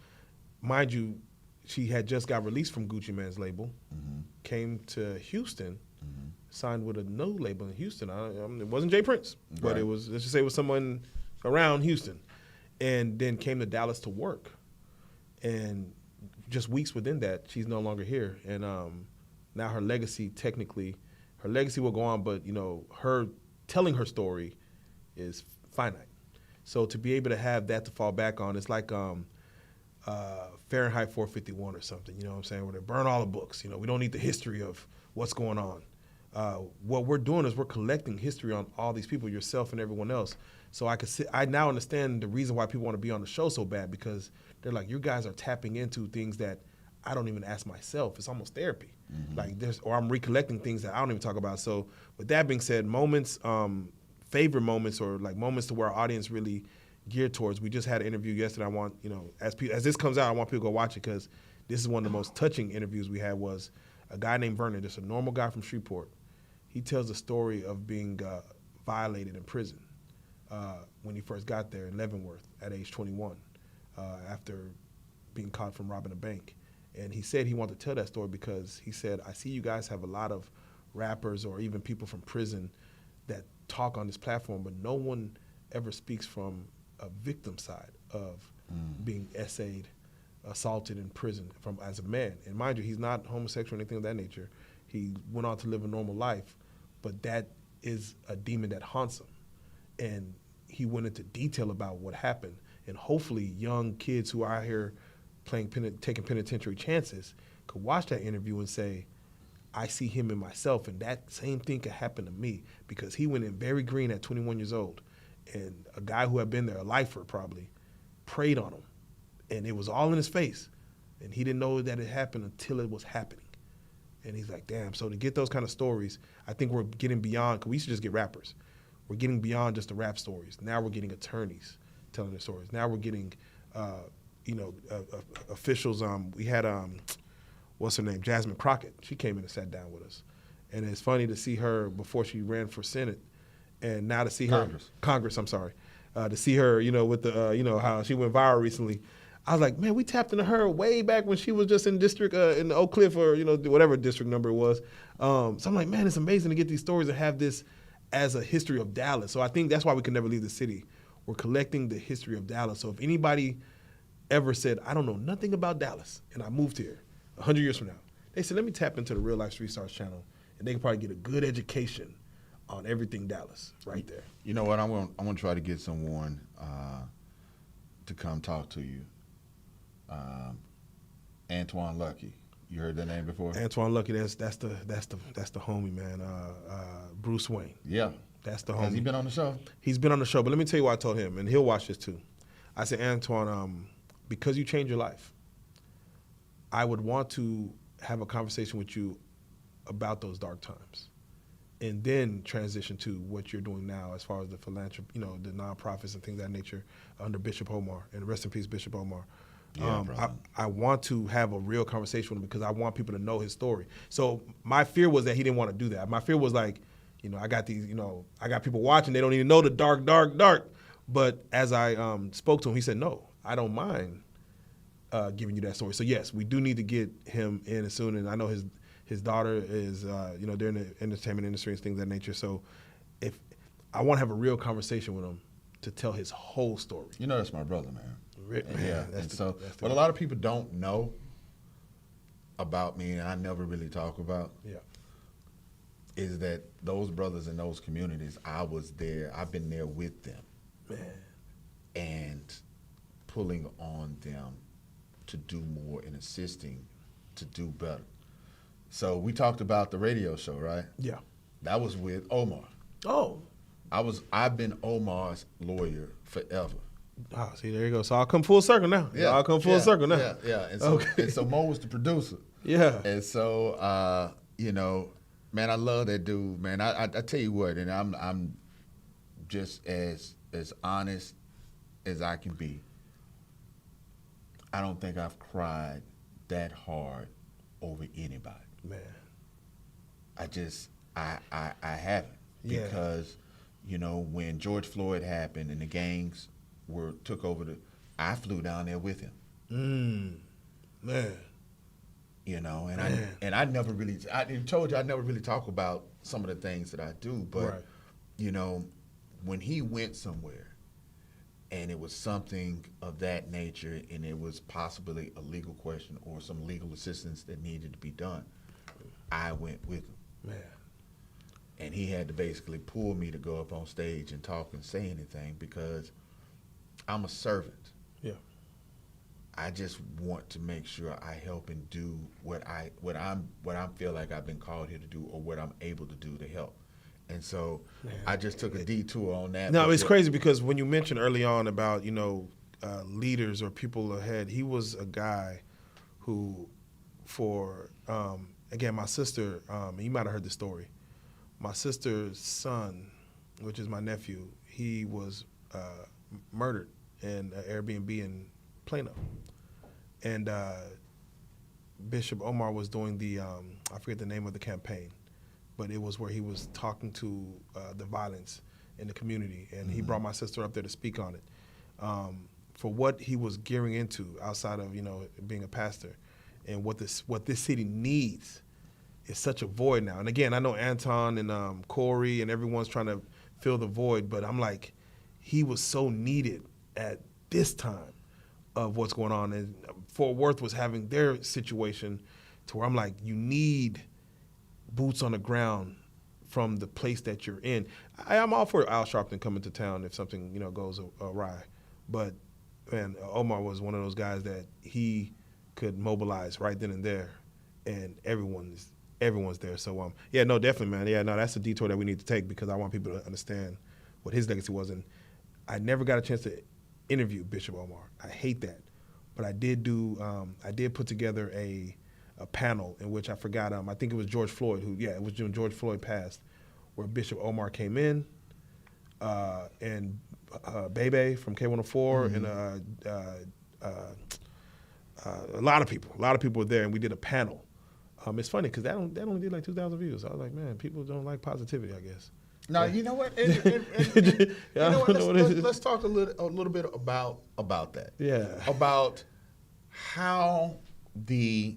mind you, she had just got released from Gucci Mane's label, came to Houston, signed with a no label in Houston. It wasn't Jay Prince, but it was, let's just say it was someone around Houston, and then came to Dallas to work. And just weeks within that, she's no longer here. And now her legacy will go on, but her telling her story is finite. So to be able to have that to fall back on, it's like Fahrenheit 451 or something, you know what I'm saying, where they burn all the books. We don't need the history of what's going on. What we're doing is we're collecting history on all these people, yourself and everyone else. So I now understand the reason why people want to be on the show so bad, because they're like, you guys are tapping into things that I don't even ask myself. It's almost therapy. Or I'm recollecting things that I don't even talk about. So with that being said, moments, favorite moments, or like moments to where our audience really geared towards. We just had an interview yesterday. I want, as this comes out, I want people to go watch it, because this is one of the most touching interviews we had. Was a guy named Vernon, just a normal guy from Shreveport. He tells the story of being violated in prison when he first got there in Leavenworth at age 21 after being caught from robbing a bank. And he said he wanted to tell that story because he said, I see you guys have a lot of rappers or even people from prison that talk on this platform, but no one ever speaks from a victim side of being essayed, assaulted in prison as a man. And mind you, he's not homosexual or anything of that nature. He went on to live a normal life, but that is a demon that haunts him. And he went into detail about what happened. And hopefully young kids who are out here taking penitentiary chances could watch that interview and say, I see him in myself, and that same thing could happen to me, because he went in very green at 21 years old. And a guy who had been there, a lifer probably, preyed on him. And it was all in his face. And he didn't know that it happened until it was happening. And he's like, damn. So to get those kind of stories, I think we're getting beyond, because we used to just get rappers. We're getting beyond just the rap stories. Now we're getting attorneys telling their stories. Now we're getting, officials. We had, what's her name? Jasmine Crockett. She came in and sat down with us. And it's funny to see her before she ran for Senate. And now to see her Congress, I'm sorry, to see her, with the, how she went viral recently. I was like, man, we tapped into her way back when she was just in district, in the Oak Cliff, or whatever district number it was. So I'm like, man, it's amazing to get these stories and have this as a history of Dallas. So I think that's why we can never leave the city. We're collecting the history of Dallas. So if anybody ever said, I don't know nothing about Dallas, and I moved here 100 years from now, they said, let me tap into the RealLyfe Starz channel, and they can probably get a good education on everything Dallas right there. You know what? I'm gonna try to get someone to come talk to you. Antoine Lucky. You heard that name before? Antoine Lucky. That's the homie, man. Bruce Wayne. Yeah. That's the homie. Has he been on the show? He's been on the show, but let me tell you what I told him, and he'll watch this too. I said, Antoine, because you changed your life, I would want to have a conversation with you about those dark times, and then transition to what you're doing now as far as the philanthropy, the nonprofits and things of that nature under Bishop Omar, and rest in peace, Bishop Omar. Yeah, I want to have a real conversation with him because I want people to know his story. So my fear was that he didn't want to do that. My fear was like, I got these, I got people watching, they don't even know the dark. But as I spoke to him, he said, no, I don't mind giving you that story. So yes, we do need to get him in as soon. And I know his daughter is, they're in the entertainment industry and things of that nature. So if I want to have a real conversation with him to tell his whole story. That's my brother, man. Yeah, what a lot of people don't know about me, and I never really talk about, is that those brothers in those communities, I was there. I've been there with them, man, and pulling on them to do more and assisting to do better. So we talked about the radio show, right? Yeah. That was with Omar. Oh. I've been Omar's lawyer forever. Oh, see, there you go. So I'll come full circle now. Yeah, I'll come full circle now. Yeah. And so Mo was the producer. Yeah. And so man, I love that dude, man. I tell you what, and I'm just as honest as I can be. I don't think I've cried that hard over anybody. Man. I haven't. Yeah. Because, when George Floyd happened and the gangs took over I flew down there with him. Man. I never really, I told you I never really talk about some of the things that I do, but, when he went somewhere and it was something of that nature and it was possibly a legal question or some legal assistance that needed to be done, I went with him. Man. And he had to basically pull me to go up on stage and talk and say anything because I'm a servant. Yeah. I just want to make sure I help and do what I feel like I've been called here to do or what I'm able to do to help. And so I just took a detour on that. No, it's crazy because when you mentioned early on about, leaders or people ahead, he was a guy who again, my sister, you might have heard the story. My sister's son, which is my nephew, he was murdered in an Airbnb in Plano. And Bishop Omar was doing I forget the name of the campaign, but it was where he was talking to the violence in the community. And he brought my sister up there to speak on it. For what he was gearing into outside of, being a pastor and what this city needs is such a void now. And again, I know Anton and Corey and everyone's trying to fill the void, but I'm like, he was so needed at this time of what's going on. And Fort Worth was having their situation to where I'm like, you need boots on the ground from the place that you're in. I'm all for Al Sharpton coming to town if something, goes awry. But, man, Omar was one of those guys that he could mobilize right then and there, and everyone's there. So, no, definitely, man. Yeah, no, that's a detour that we need to take because I want people to understand what his legacy was. And I never got a chance to interview Bishop Omar. I hate that. But I did put together a panel in which I forgot, I think it was George Floyd it was when George Floyd passed, where Bishop Omar came in, and Bebe from K104, and a lot of people were there, and we did a panel. It's funny because that only did like 2,000 views. I was like, man, people don't like positivity, I guess. No, you know what? Let's talk a little bit about that. Yeah. About how the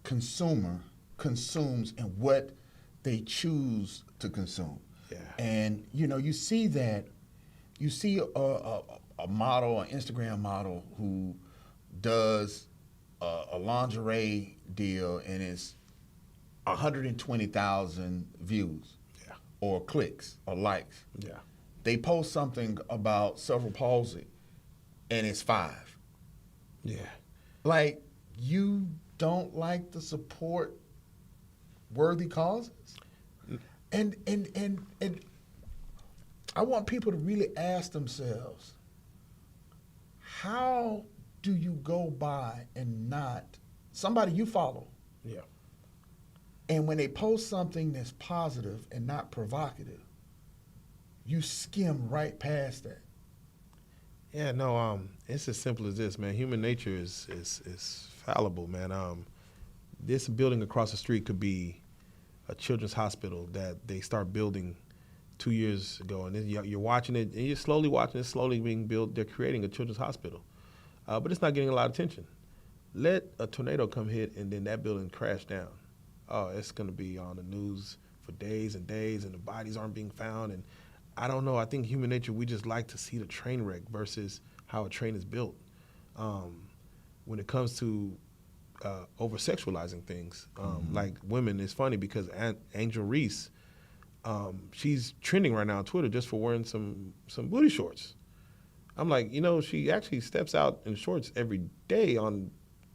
consumer consumes and what they choose to consume. Yeah. And you see that. You see a model, an Instagram model who does a lingerie deal and it's 120,000 views. Yeah. Or clicks or likes. Yeah. They post something about cerebral palsy and it's 5. Yeah. Like, you don't like to support worthy causes? And I want people to really ask themselves, how do you go by and not somebody you follow? Yeah. And when they post something that's positive and not provocative, you skim right past that. Yeah, no, it's as simple as this, man. Human nature is fallible, man. This building across the street could be a children's hospital that they start building 2 years ago, and then you're watching it, and you're slowly watching it slowly being built. They're creating a children's hospital, but it's not getting a lot of attention. Let a tornado come hit, and then that building crash down. Oh, it's going to be on the news for days and days, and the bodies aren't being found. And I don't know. I think human nature, we just like to see the train wreck versus how a train is built. When it comes to over-sexualizing things, like women, it's funny because Angel Reese, she's trending right now on Twitter just for wearing some booty shorts. I'm like, she actually steps out in shorts every day on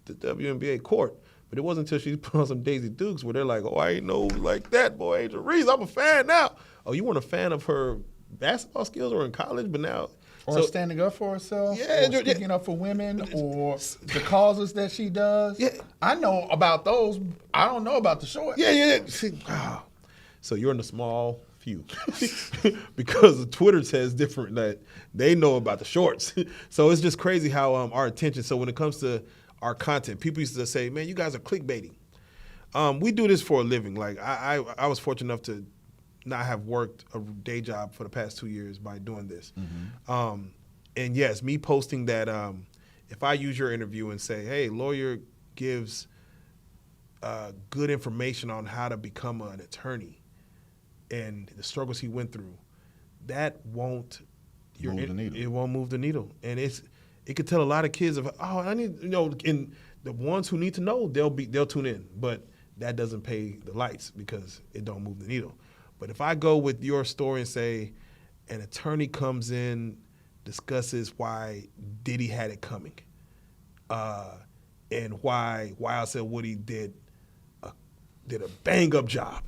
the WNBA court, But it wasn't until she put on some Daisy Dukes where they're like, oh, I ain't know like that, boy, Angel Reese. I'm a fan now. Oh, you weren't a fan of her basketball skills or in college, but now. Or standing up for herself, or speaking up for women, or the causes that she does. Yeah. I know about those. I don't know about the shorts. Yeah. See, so you're in the small few. Because Twitter says different, that they know about the shorts. So it's just crazy how our attention, so when it comes to our content, people used to say, man, you guys are clickbaiting. We do this for a living. Like I was fortunate enough to not have worked a day job for the past 2 years by doing this. Mm-hmm. And yes, me posting that, if I use your interview and say, hey, lawyer gives good information on how to become an attorney and the struggles he went through, that won't move the needle. It won't move the needle. And it could tell a lot of kids of, oh, I need, and the ones who need to know, they'll tune in. But that doesn't pay the lights because it don't move the needle. But if I go with your story and say an attorney comes in, discusses why Diddy had it coming, and why YSL Woody did a bang up job.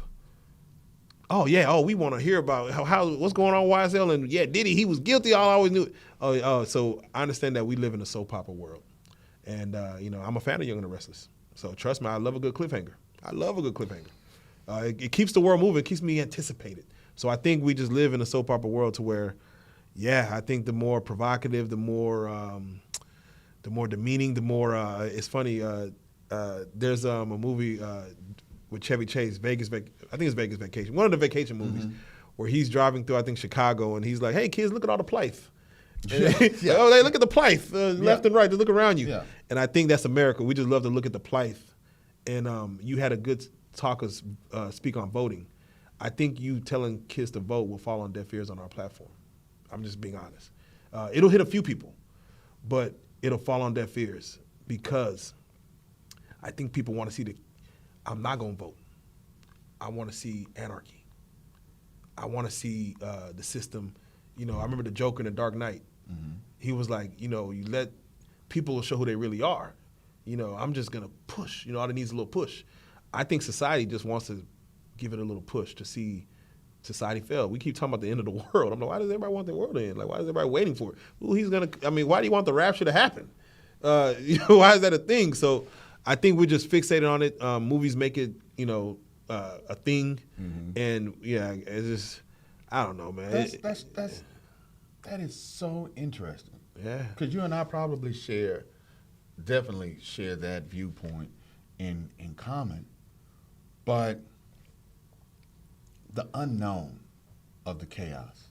Oh yeah, we want to hear about how what's going on with YSL, and yeah, Diddy, he was guilty. I always knew. So I understand that we live in a soap opera world, and I'm a fan of Young and the Restless. So trust me, I love a good cliffhanger. It keeps the world moving. It keeps me anticipated. So I think we just live in a soap opera world to where, yeah, I think the more provocative, the more demeaning, the more. It's funny. There's a movie with Chevy Chase, I think it's Vegas Vacation. One of the vacation movies where he's driving through, I think, Chicago, and he's like, "Hey kids, look at all the Blythe." Yeah. Oh, they look at the Blythe, left and right. They look around you. Yeah. And I think that's America. We just love to look at the Blythe. And you had a good talker speak on voting. I think you telling kids to vote will fall on deaf ears on our platform. I'm just being honest. It'll hit a few people, but it'll fall on deaf ears because I think people want to see I'm not going to vote. I want to see anarchy. I want to see the system. I remember the Joker in The Dark Knight. Mm-hmm. He was like, you let people show who they really are. I'm just going to push. All it needs is a little push. I think society just wants to give it a little push to see society fail. We keep talking about the end of the world. I'm like, why does everybody want the world to end? Like, why is everybody waiting for it? Well, why do you want the rapture to happen? Why is that a thing? So I think we're just fixated on it. Movies make it, a thing. Mm-hmm. And yeah, it's just, I don't know, man. That is so interesting. Yeah. Because you and I probably definitely share that viewpoint in common. But the unknown of the chaos.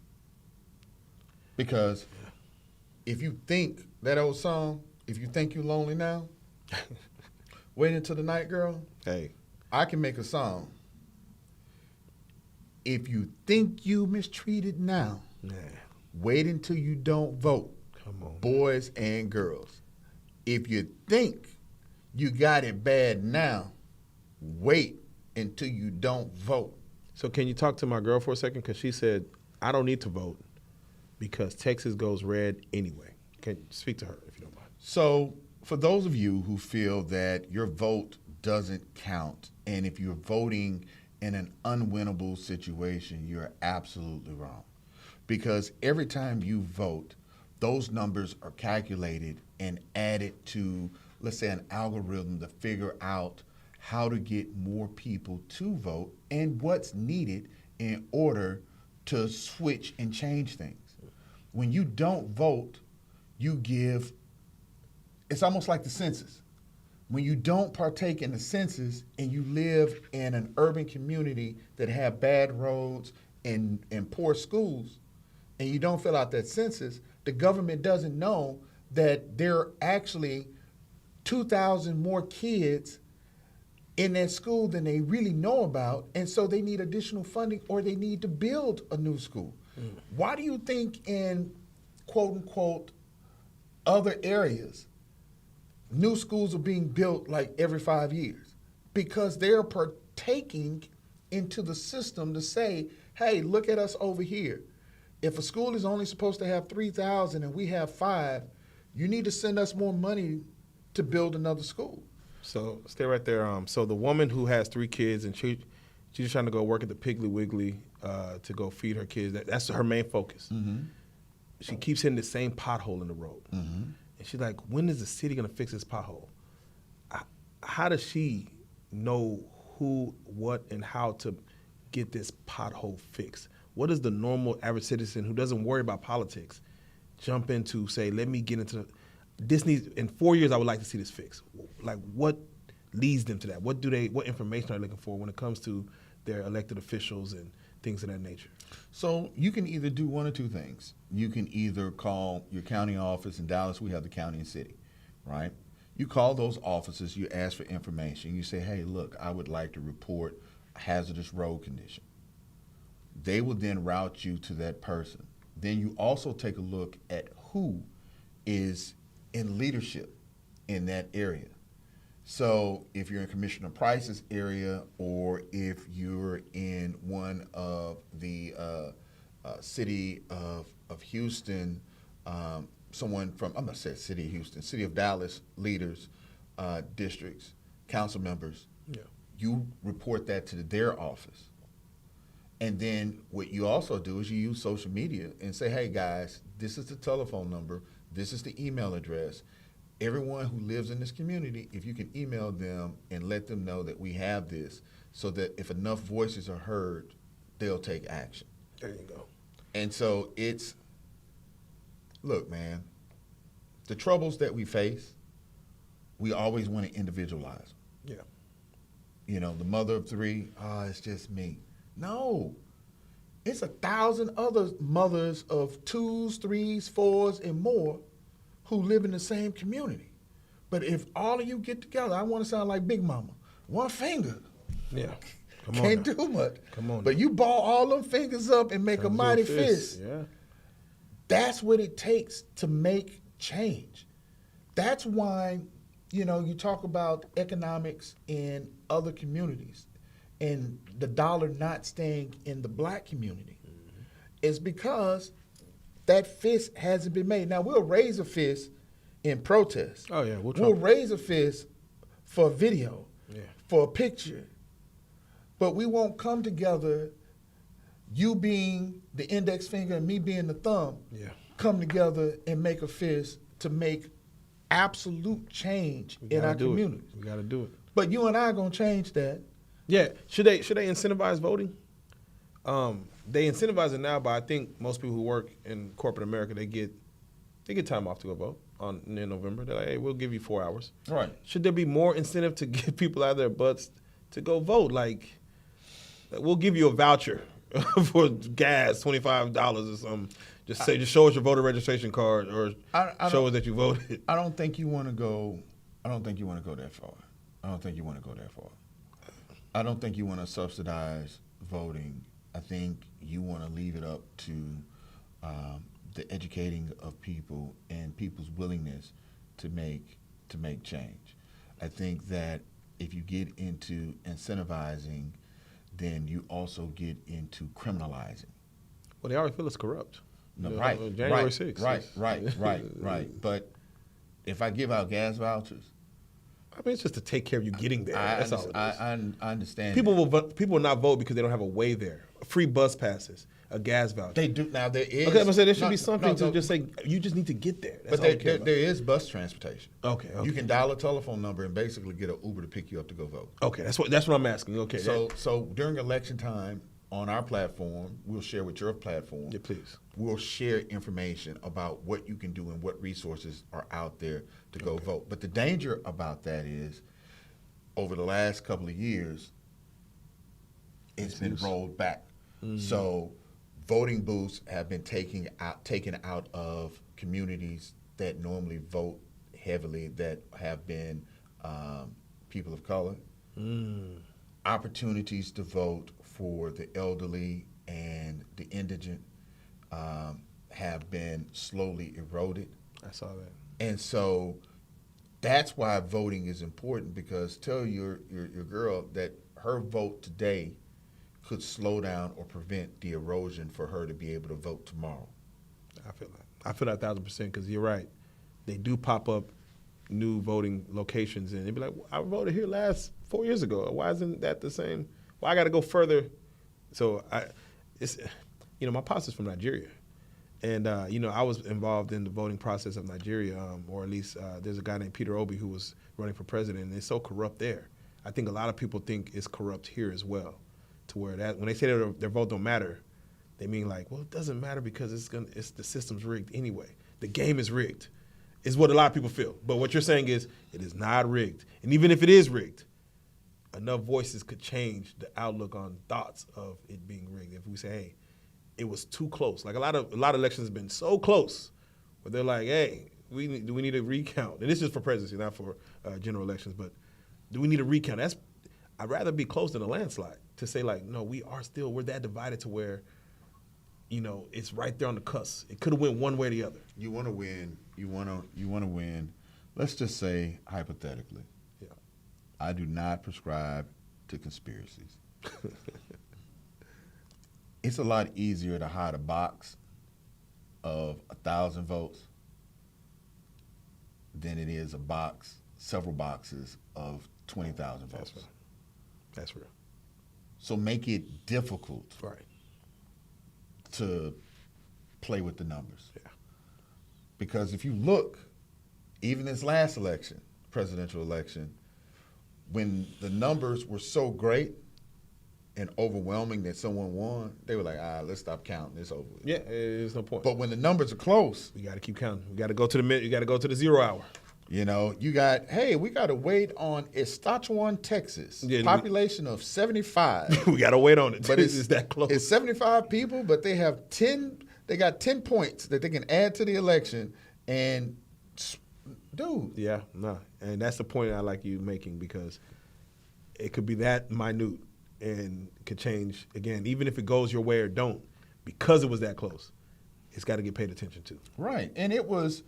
Because if you think that old song, if you think you're lonely now, wait until the night, girl. Hey. I can make a song. If you think you mistreated now, wait until you don't vote. Come on. Boys and girls. If you think you got it bad now, wait until you don't vote. So can you talk to my girl for a second? Because she said, I don't need to vote because Texas goes red anyway. Can you speak to her if you don't mind? So for those of you who feel that your vote doesn't count, and if you're voting in an unwinnable situation, you're absolutely wrong. Because every time you vote, those numbers are calculated and added to, let's say, an algorithm to figure out how to get more people to vote and what's needed in order to switch and change things. When you don't vote, it's almost like the census. When you don't partake in the census and you live in an urban community that have bad roads and poor schools, and you don't fill out that census, the government doesn't know that there are actually 2,000 more kids in that school than they really know about, and so they need additional funding or they need to build a new school. Mm. Why do you think in quote-unquote other areas, new schools are being built like every 5 years? Because they're partaking into the system to say, hey, look at us over here. If a school is only supposed to have 3,000 and we have 5, you need to send us more money to build another school. So stay right there. So the woman who has 3 kids and she's just trying to go work at the Piggly Wiggly to go feed her kids. That's her main focus. Mm-hmm. She keeps hitting the same pothole in the road, Mm-hmm. and she's like, "When is the city gonna fix this pothole?" How does she know who, what, and how to get this pothole fixed? What does the normal average citizen who doesn't worry about politics jump into, say, let me get into this needs, in 4 years I would like to see this fixed? Like, what leads them to that? What information are they looking for when it comes to their elected officials and things of that nature? So you can either do one or two things. You can either call your county office. In Dallas, we have the county and city, right? You call those offices, you ask for information. You say, hey, look, I would like to report a hazardous road condition. They will then route you to that person. Then you also take a look at who is in leadership in that area. So if you're in Commissioner Price's area, or if you're in one of the city of Houston, someone from, I'm not saying city of Houston, city of Dallas leaders, districts, council members, you report that to their office. And then what you also do is you use social media and say, hey guys, this is the telephone number, this is the email address. Everyone who lives in this community, if you can email them and let them know that we have this, so that if enough voices are heard, they'll take action. There you go. And so look, man, the troubles that we face, we always want to individualize. Yeah. You know, the mother of 3, it's just me. No, it's 1,000 other mothers of 2s, 3s, 4s, and more who live in the same community. But if all of you get together, I want to sound like Big Mama, one finger. Yeah. Come on Can't now. do much. Come on But now. you ball all them fingers up and make a mighty fist. Yeah. That's what it takes to make change. That's why, you know, you talk about economics in other communities and the dollar not staying in the black community. Mm-hmm. Is because that fist hasn't been made. Now, we'll raise a fist in protest. Oh, yeah. We'll raise a fist for a video, for a picture. But we won't come together, you being the index finger and me being the thumb, come together and make a fist to make absolute change in our communities. We got to do it. But you and I are going to change that. Yeah. Should they incentivize voting? They incentivize it now, but I think most people who work in corporate America, they get time off to go vote in November. They're like, hey, we'll give you 4 hours. Right. Should there be more incentive to get people out of their butts to go vote? Like, we'll give you a voucher for gas, $25 or something. Just show us your voter registration card, or show us that you voted. I don't think you want to go that far. I don't think you want to subsidize voting. I think you want to leave it up to the educating of people and people's willingness to make change. I think that if you get into incentivizing, then you also get into criminalizing. Well, they already feel it's corrupt. No, January 6th. Right. But if I give out gas vouchers, I mean, it's just to take care of you getting there. That's all it is. I understand. People will not vote because they don't have a way there. Free bus passes, a gas voucher. They do now. There is. Okay, I'm gonna say there should be something to just say you just need to get there. That's but there is bus transportation. Okay. You can dial a telephone number and basically get an Uber to pick you up to go vote. Okay, that's what I'm asking. Okay. So during election time on our platform, we'll share with your platform. Yeah, please. We'll share information about what you can do and what resources are out there to go vote. But the danger about that is, over the last couple of years, it's been rolled back. So voting booths have been taken out of communities that normally vote heavily, that have been people of color. Opportunities to vote for the elderly and the indigent have been slowly eroded. I saw that. And so that's why voting is important, because tell your girl that her vote today could slow down or prevent the erosion for her to be able to vote tomorrow. I feel that 1,000%, because you're right. They do pop up new voting locations, and they'd be like, I voted here last 4 years ago. Why isn't that the same? Why I got to go further? So my pastor's from Nigeria. And, I was involved in the voting process of Nigeria, or at least there's a guy named Peter Obi who was running for president, and it's so corrupt there. I think a lot of people think it's corrupt here as well, to where that when they say their vote don't matter, they mean like, well, it doesn't matter because the system's rigged anyway. The game is rigged, is what a lot of people feel. But what you're saying is it is not rigged. And even if it is rigged, enough voices could change the outlook on thoughts of it being rigged. If we say, hey, it was too close. Like a lot of elections have been so close, where they're like, "Hey, do we need a recount?" And this is for presidency, not for general elections. But do we need a recount? I'd rather be close than a landslide. To say like, no, we're that divided to where, it's right there on the cusp. It could have went one way or the other. You want to win. You want to win. Let's just say hypothetically. Yeah. I do not prescribe to conspiracies. It's a lot easier to hide a box of 1,000 votes than it is several boxes of 20,000 votes. That's real. So make it difficult Right. to play with the numbers. Yeah. Because if you look, even this last election, presidential election, when the numbers were so great and overwhelming that someone won, they were like, let's stop counting. It's over with. Yeah, there's no point. But when the numbers are close, We got to keep counting. We got to go to the 0 hour. we got to wait on Estachuan, Texas, Yeah, population of 75. We got to wait on it. But it's that close. It's 75 people, but they got 10 points that they can add to the election. And, dude. Yeah, no. And that's the point I like you making, because it could be that minute and could change, again, even if it goes your way or don't, because it was that close. It's got to get paid attention to. Right. And it was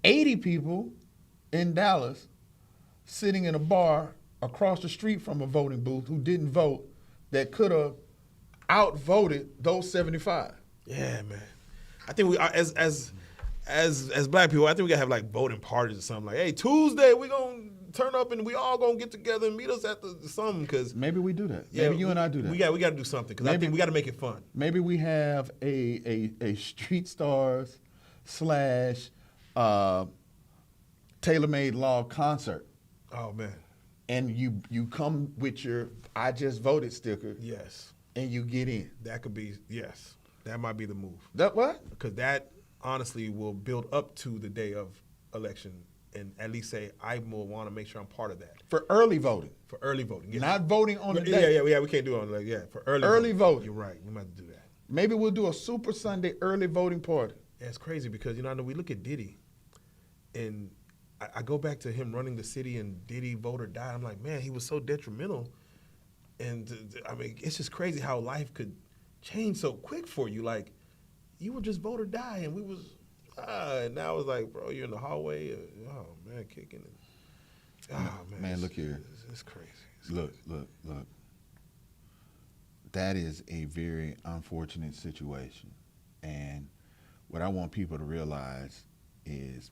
80 people in Dallas sitting in a bar across the street from a voting booth who didn't vote that could have outvoted those 75. Yeah, man. I think we as black people, I think we gotta have like voting parties or something. Like, hey, Tuesday we gonna turn up and we all gonna get together and meet us at the something. Because Maybe we do that. Maybe you and I do that. We got to do something, because I think we got to make it fun. Maybe we have a Street Stars / Tailor-Made Law concert. Oh man. And you come with your I just voted sticker. Yes. And you get in. That could be, yes. That might be the move. That what? Because that honestly will build up to the day of election, and at least say, I will want to make sure I'm part of that. For early voting. For early voting. Yes. Not voting on the day. Yeah, we can't do it on for Early voting. You're right. We might have to do that. Maybe we'll do a Super Sunday early voting party. Yeah, it's crazy because, I know we look at Diddy, and I go back to him running the city and Diddy vote or die. I'm like, man, he was so detrimental. And I mean, it's just crazy how life could change so quick for you. Like, you were just vote or die, and we was, and now it's like, bro, you're in the hallway, oh man, kicking it. Oh man, Man, look here. It's crazy. Look. That is a very unfortunate situation. And what I want people to realize is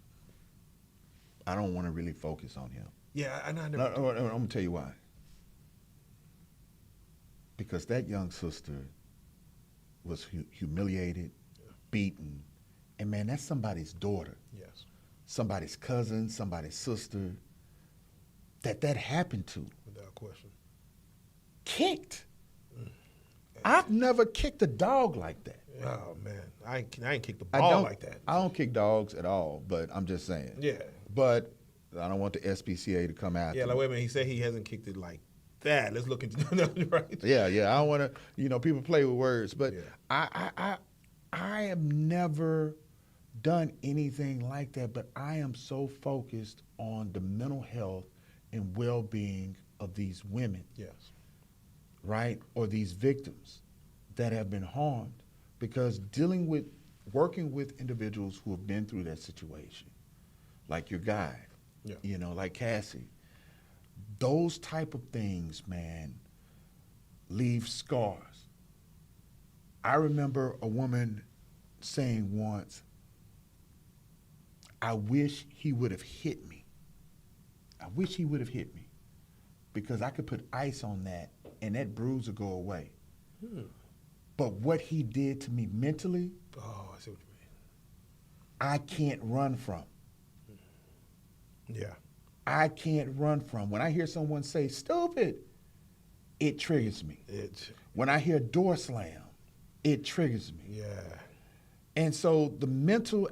I don't want to really focus on him. Yeah, I never. No, I'm going to tell you why. Because that young sister was humiliated, beaten, and man, that's somebody's daughter. Yes. Somebody's cousin, somebody's sister that happened to. Without question. Kicked. I've never kicked a dog like that. Oh man, I ain't kicked the ball like that. I don't kick dogs at all, but I'm just saying. Yeah. But I don't want the SPCA to come after Yeah, like me. wait a minute, he said he hasn't kicked it like that. Let's look into right. Yeah. I don't want to. People play with words, but Yeah. I have never done anything like that. But I am so focused on the mental health and well-being of these women. Yes. Right? Or these victims that have been harmed, because working with individuals who have been through that situation, like your guy, like Cassie, those type of things, man, leave scars. I remember a woman saying once, I wish he would have hit me. I wish he would have hit me because I could put ice on that and that bruise would go away. But what he did to me mentally, Oh, I see what you mean. I can't run from. Yeah. I can't run from. When I hear someone say stupid, it triggers me. When I hear door slam, it triggers me. Yeah. And so the mental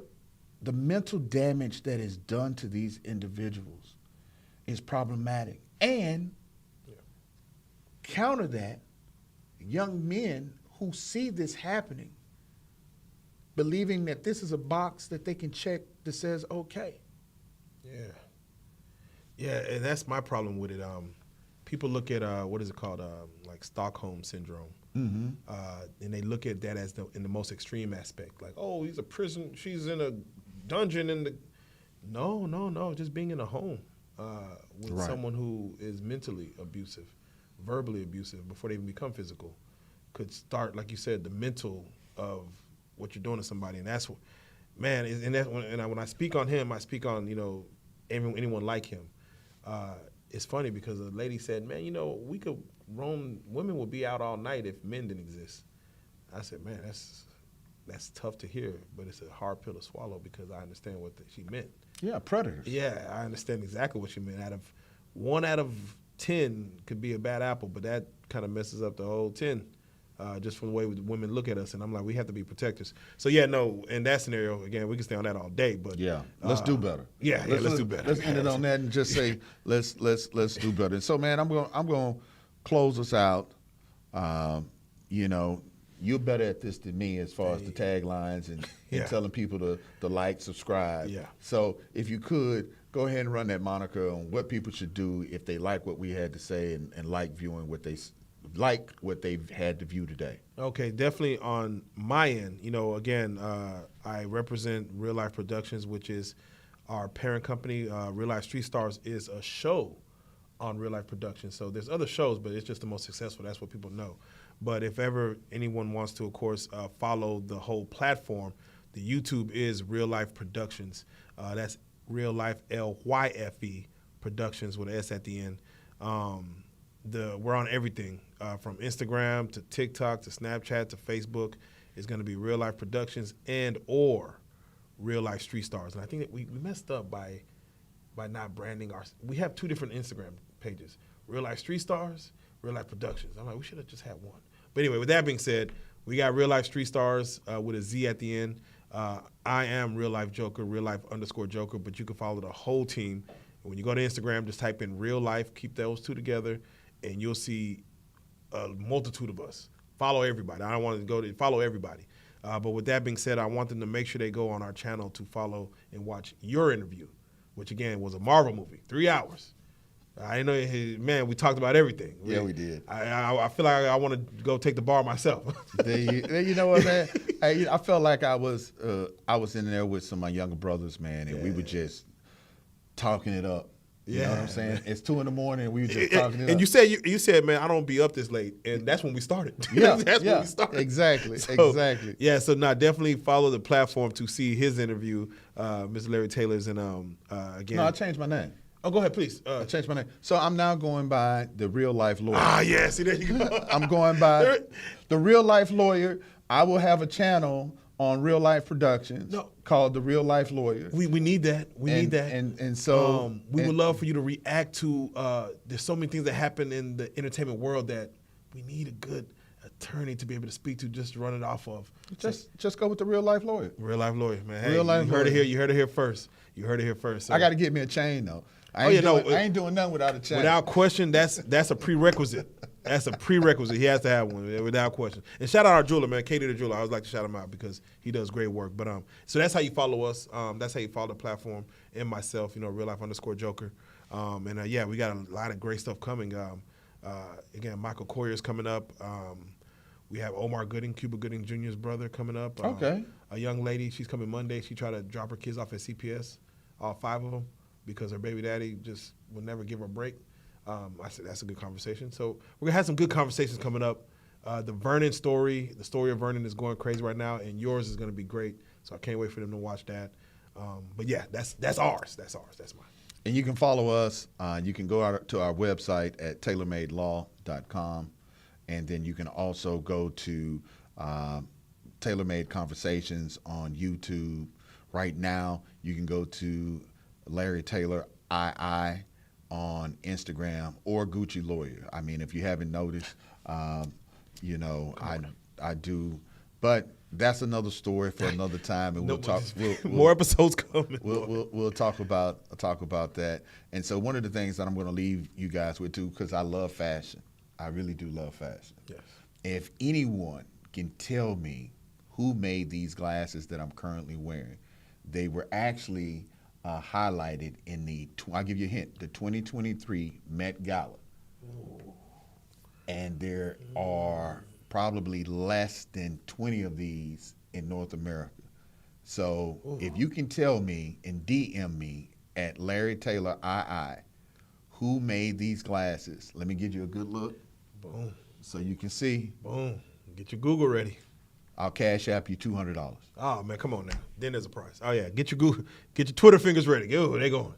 damage that is done to these individuals is problematic. And counter that, young men who see this happening, believing that this is a box that they can check that says okay. Yeah. Yeah, and that's my problem with it. People look at what is it called, like Stockholm syndrome, and they look at that as in the most extreme aspect, like, oh, he's a prison, she's in a dungeon in the. No, just being in a home with someone who is mentally abusive, verbally abusive before they even become physical, could start, like you said, the mental of what you're doing to somebody, and that's what, man, when I speak on him, I speak on anyone like him. It's funny because a lady said, man, we could women would be out all night if men didn't exist. I said, man, that's tough to hear, but it's a hard pill to swallow because I understand what she meant. Yeah, predators. Yeah, I understand exactly what she meant. 1 out of 10 could be a bad apple, but that kind of messes up the whole 10. Just from the way women look at us, and I'm like, we have to be protectors. So yeah, no, in that scenario, again, we can stay on that all day, but yeah, let's do better. Let's do better. Let's end it on that and just say let's do better. And so, man, I'm going to close us out. You're better at this than me as far as the taglines and telling people to like, subscribe. Yeah. So if you could go ahead and run that moniker on what people should do if they like what we had to say and like viewing what they've had to view today. Okay, definitely on my end. Again, I represent RealLyfe Productions, which is our parent company. RealLyfe Street Stars is a show on RealLyfe Productions. So there's other shows, but it's just the most successful. That's what people know. But if ever anyone wants to, of course, follow the whole platform, the YouTube is RealLyfe Productions. That's RealLyfe, Lyfe Productions with an S at the end. We're on everything from Instagram to TikTok to Snapchat to Facebook. It's going to be RealLyfe Productions and or RealLyfe Street Stars. And I think that we messed up by not branding we have 2 different Instagram pages, RealLyfe Street Stars, RealLyfe Productions. I'm like, we should have just had one. But anyway, with that being said, we got RealLyfe Street Stars with a Z at the end. I am RealLyfe Joker, RealLyfe_Joker, but you can follow the whole team. When you go to Instagram, just type in RealLyfe, keep those 2 together, and you'll see a multitude of us. Follow everybody. I don't want to go to follow everybody. But with that being said, I want them to make sure they go on our channel to follow and watch your interview, which, again, was a Marvel movie, 3 hours. I know, man, we talked about everything. Yeah, we did. I feel like I want to go take the bar myself. You know what, man? I felt like I was in there with some of my younger brothers, man, and we were just talking it up. You know what I'm saying? It's 2 a.m. and we were just talking it up. And you said, man, I don't be up this late, and that's when we started. When we started. Exactly. Yeah, so definitely follow the platform to see his interview, Mr. Larry Taylor's, and again. No, I changed my name. Oh, go ahead, please. I changed my name. So I'm now going by the RealLyfe Lawyer. Yeah, see, there you go. I'm going by the RealLyfe Lawyer. I will have a channel on RealLyfe Productions called the RealLyfe Lawyer. We need that. We need that. And so we would love for you to react to. There's so many things that happen in the entertainment world that we need a good attorney to be able to speak to, just run it off of. Just go with the RealLyfe Lawyer. RealLyfe Lawyer, man. Hey, RealLyfe you heard it here. You heard it here first. So. I got to get me a chain though. I ain't doing nothing without a chain. Without question, that's a prerequisite. That's a prerequisite. He has to have one without question. And shout out our jeweler, man, Katie the jeweler. I always like to shout him out because he does great work. But so that's how you follow us. That's how you follow the platform and myself. RealLyfe_Joker. And we got a lot of great stuff coming. Again, Michael Coyer's coming up. We have Omar Gooding, Cuba Gooding Jr.'s brother, coming up. Okay. A young lady, she's coming Monday. She tried to drop her kids off at CPS, all 5 of them, because her baby daddy just would never give her a break. I said, that's a good conversation. So we're going to have some good conversations coming up. The Vernon story, the story of Vernon is going crazy right now, and yours is going to be great. So I can't wait for them to watch that. But yeah, that's ours. That's ours. That's mine. And you can follow us. You can go out to our website at tailormadelaw.com. And then you can also go to TaylorMade Conversations on YouTube. Right now, you can go to Larry Taylor II on Instagram or Gucci Lawyer. I mean, if you haven't noticed, you know, I do. But that's another story for another time, and we'll talk. More episodes coming. We'll talk about that. And so one of the things that I'm going to leave you guys with too, because I love fashion. I really do love fashion. Yes. If anyone can tell me who made these glasses that I'm currently wearing, they were actually highlighted in the, I'll give you a hint, the 2023 Met Gala. Ooh. And there are probably less than 20 of these in North America. So if you can tell me and DM me at Larry Taylor II who made these glasses, let me give you a good look. Boom. So you can see. Boom. Get your Google ready. I'll cash app you $200. Oh man, come on now. Then there's a price. Oh yeah, get your Google, get your Twitter fingers ready. Oh, they going.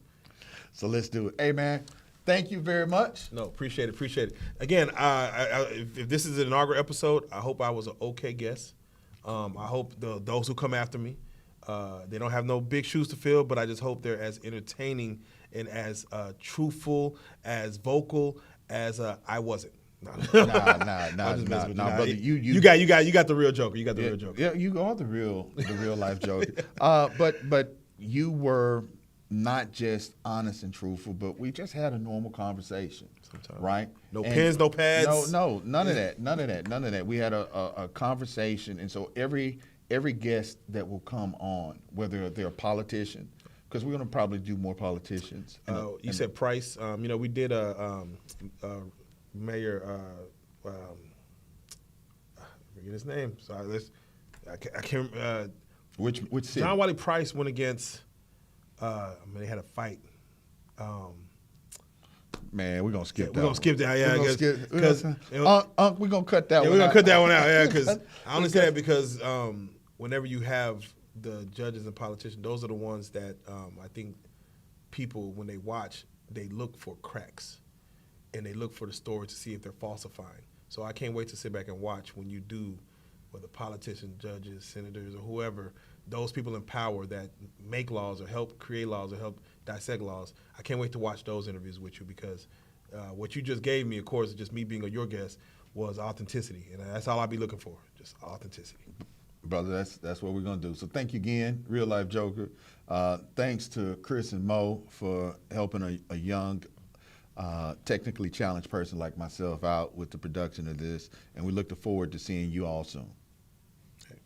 So let's do it. Hey man, thank you very much. No, appreciate it. Again, if this is an inaugural episode, I hope I was an okay guest. I hope those who come after me, they don't have no big shoes to fill, but I just hope they're as entertaining and as truthful, as vocal as I wasn't. Nah, brother. You got the real Joker. You got the real Joker. Yeah, you are the real life Joker. But you were not just honest and truthful, but we just had a normal conversation. Sometimes. Right? No pens, no pads. No, none of that. We had a conversation, and so every guest that will come on, whether they're a politician, because we're going to probably do more politicians. You said Price. We did a mayor. I forget his name. Sorry, I can't. Which city? John Wiley Price went against. They had a fight. Man, we're gonna skip that. We're gonna skip that. Yeah, because we're gonna cut that one out. We're gonna cut that one out. Yeah, because I only say that because whenever you have the judges and politicians, those are the ones that I think people, when they watch, they look for cracks and they look for the story to see if they're falsifying. So I can't wait to sit back and watch when you do, whether politicians, judges, senators, or whoever, those people in power that make laws or help create laws or help dissect laws. I can't wait to watch those interviews with you because what you just gave me, of course, just me being your guest, was authenticity. And that's all I'll be looking for, just authenticity. Brother, that's what we're going to do. So thank you again, Real Life Joker. Thanks to Chris and Mo for helping a young, technically challenged person like myself out with the production of this. And we look forward to seeing you all soon. Okay.